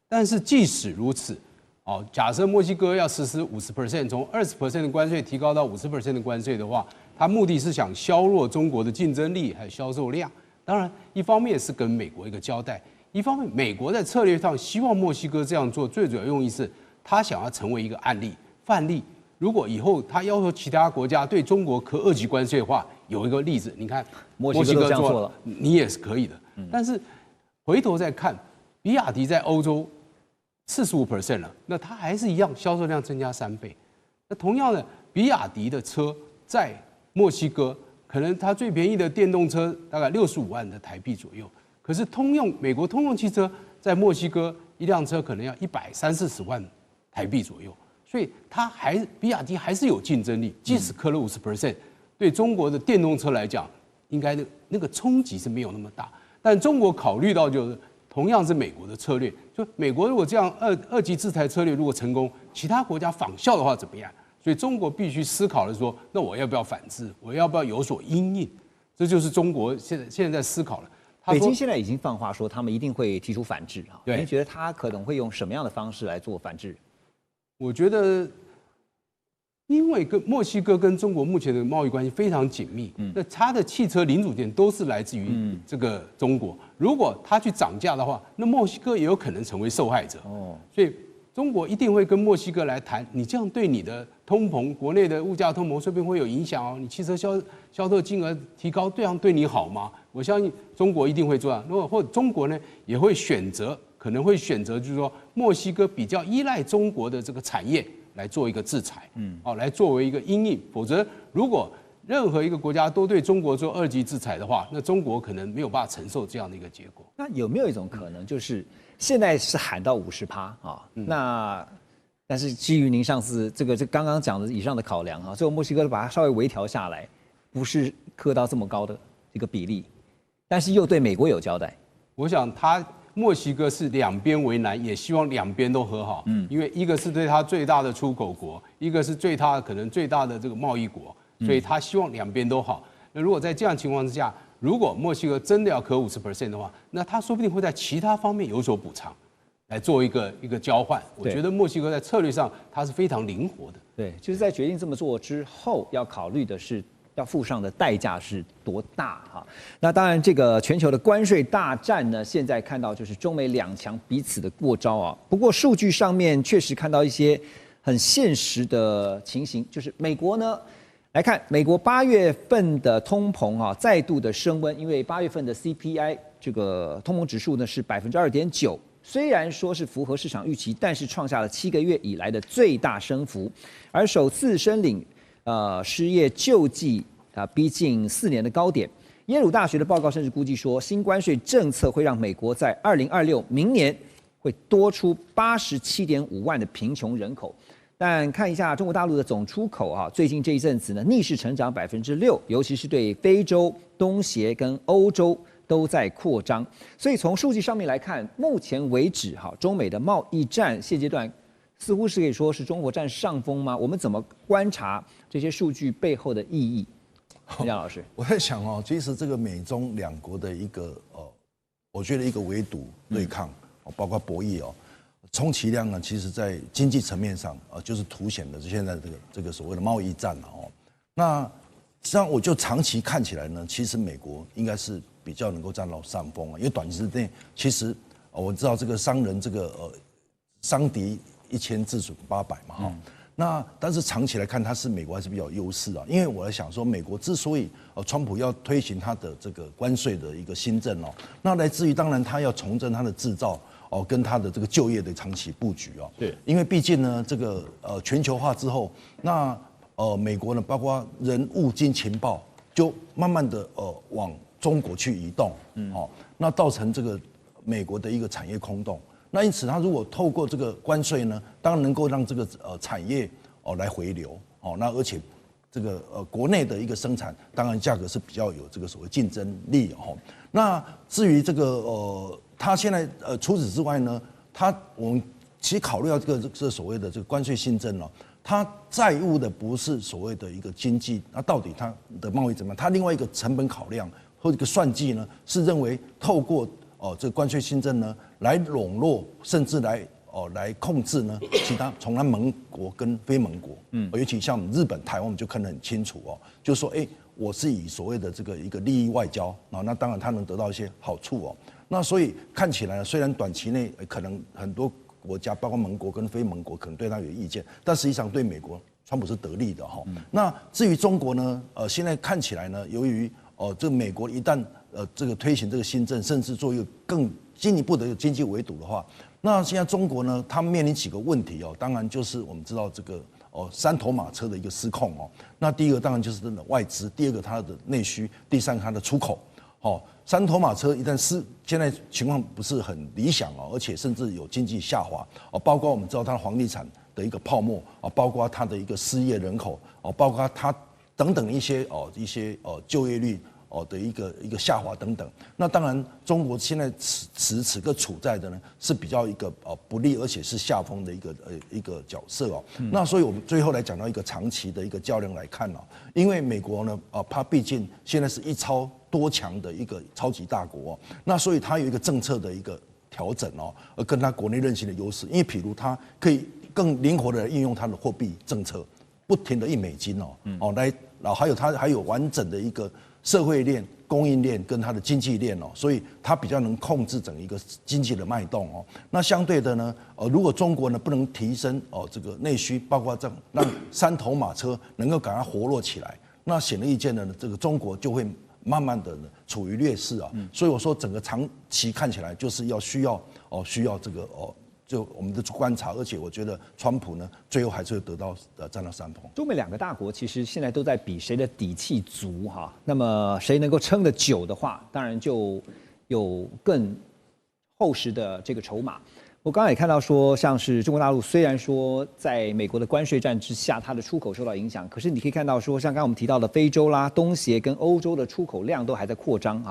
但是即使如此，假设墨西哥要实施50%，从20% 的关税提高到50% 的关税的话，它目的是想削弱中国的竞争力还有销售量。当然，一方面是跟美国一个交代，一方面美国在策略上希望墨西哥这样做，最主要用意是他想要成为一个案例、范例。如果以后他要求其他国家对中国课2级关税的话，有一个例子，你看墨西哥这样做了，你也是可以的。但是回头再看，比亚迪在欧洲45% 了，那它还是一样销售量增加3倍。那同样的，比亚迪的车在墨西哥，可能它最便宜的电动车大概65万的台币左右，可是美国通用汽车在墨西哥一辆车可能要130-140万台币左右。所以比亚迪还是有竞争力，即使磕了50%，对中国的电动车来讲，应该那个冲击是没有那么大。但中国考虑到就是同样是美国的策略，就美国如果这样二级制裁策略如果成功，其他国家仿效的话怎么样？所以中国必须思考的说，那我要不要反制？我要不要有所因应？这就是中国现在在思考了。北京现在已经放话说，他们一定会提出反制啊。对，您觉得他可能会用什么样的方式来做反制？我觉得，因为墨西哥跟中国目前的贸易关系非常紧密，那它的汽车零组件都是来自于这个中国。如果它去涨价的话，那墨西哥也有可能成为受害者。所以中国一定会跟墨西哥来谈，你这样对你的通膨、国内的物价通膨说不定会有影响哦。你汽车销售金额提高，这样对你好吗？我相信中国一定会这样。如果或者中国呢，也会可能会选择，就是说墨西哥比较依赖中国的这个产业来做一个制裁，来作为一个因应。否则，如果任何一个国家都对中国做2级制裁的话，那中国可能没有办法承受这样的一个结果。那有没有一种可能，就是现在是喊到50%啊？但是基于您上次这刚刚讲的以上的考量啊，最后墨西哥把它稍微微调下来，不是刻到这么高的一个比例，但是又对美国有交代。我想墨西哥是两边为难，也希望两边都和好。因为一个是对他最大的出口国，一个是可能最大的这个贸易国，所以他希望两边都好。那如果在这样情况之下，如果墨西哥真的要磕50% 的话，那他说不定会在其他方面有所补偿，来做一个交换。我觉得墨西哥在策略上它是非常灵活的。对，就是在决定这么做之后，要考虑的是要付上的代价是多大哈？那当然，这个全球的关税大战呢，现在看到就是中美两强彼此的过招啊。不过数据上面确实看到一些很现实的情形，就是美国呢来看，美国8月份的通膨啊再度的升温，因为8月份的 CPI 这个通膨指数呢是2.9%。虽然说是符合市场预期，但是创下了7个月以来的最大升幅，而首次申领失业救济逼近4年的高点。耶鲁大学的报告甚至估计说，新关税政策会让美国在2026明年会多出87.5万的贫穷人口。但看一下中国大陆的总出口啊，最近这一阵子呢逆势成长6%，尤其是对非洲、东协跟欧洲都在扩张。所以从数据上面来看，目前为止中美的贸易战现阶段似乎是可以说是中国占上风吗？我们怎么观察这些数据背后的意义？杨老师，我在想其实这个美中两国的一个我觉得一个围堵对抗，包括博弈充其量呢，其实在经济层面上就是凸显的现在这个所谓的贸易战那实际上我就长期看起来呢，其实美国应该是比较能够占到上风因为短期之内其实我知道这个商人这个伤敌1000自损800嘛那但是长期来看，它是美国还是比较优势因为我在想说，美国之所以川普要推行他的这个关税的一个新政那来自于当然他要重振他的制造跟他的这个就业的长期布局对，因为毕竟呢这个全球化之后，那美国呢包括人物金情报就慢慢的往中国去移动那造成这个美国的一个产业空洞。那因此，它如果透过这个关税呢，当然能够让这个产业来回流那而且这个国内的一个生产，当然价格是比较有这个所谓竞争力那至于这个它现在除此之外呢，我们其实考虑到这个所谓的这个关税新政他在乎的不是所谓的一个经济，那到底他的贸易怎么样？他另外一个成本考量或一个算计呢，是认为透过这个关税新政呢，来笼络甚至来控制呢其他从他盟国跟非盟国，尤其像日本、台湾，我们就看得很清楚就是说，我是以所谓的这个一个利益外交那当然他能得到一些好处那所以看起来呢，虽然短期内可能很多国家，包括盟国跟非盟国，可能对他有意见，但实际上对美国，川普是得利的那至于中国呢，现在看起来呢，由于这美国一旦这个推行这个新政，甚至做一个更进一步的经济围堵的话，那现在中国呢，它面临几个问题当然就是我们知道这个三头马车的一个失控那第一个当然就是真的外资，第二个它的内需，第三个它的出口三头马车一旦现在情况不是很理想而且甚至有经济下滑包括我们知道它的房地产的一个泡沫包括它的一个失业人口包括它等等一些就业率的一个下滑等等，那当然中国现在此刻处在的呢是比较一个不利而且是下风的一个角色那所以我们最后来讲到一个长期的一个较量来看因为美国呢它毕竟现在是一超多强的一个超级大国那所以它有一个政策的一个调整而跟它国内韧性的优势，因为譬如它可以更灵活的运用它的货币政策，不停的印美金然后还有完整的一个社会链、供应链跟它的经济链所以它比较能控制整一个经济的脉动那相对的呢，如果中国呢不能提升这个内需，包括这样让三头马车能够赶快活络起来，那显而易见的呢，这个中国就会慢慢的处于劣势所以我说整个长期看起来就是需要这个就我们的观察，而且我觉得川普呢，最后还是会得到占到上风。中美两个大国其实现在都在比谁的底气足那么谁能够撑得久的话，当然就有更厚实的这个筹码。我刚刚也看到说，像是中国大陆虽然说在美国的关税战之下，它的出口受到影响，可是你可以看到说，像刚刚我们提到的非洲啦、东协跟欧洲的出口量都还在扩张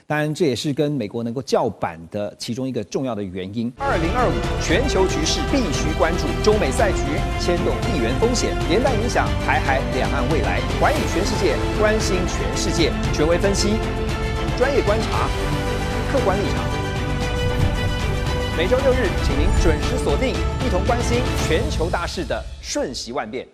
当然这也是跟美国能够叫板的其中一个重要的原因。2025全球局势必须关注，中美赛局牵动地缘风险，连带影响台海两岸未来。寰宇全世界，关心全世界，权威分析，专业观察，客观立场。每周6日，请您准时锁定，一同关心全球大事的瞬息万变。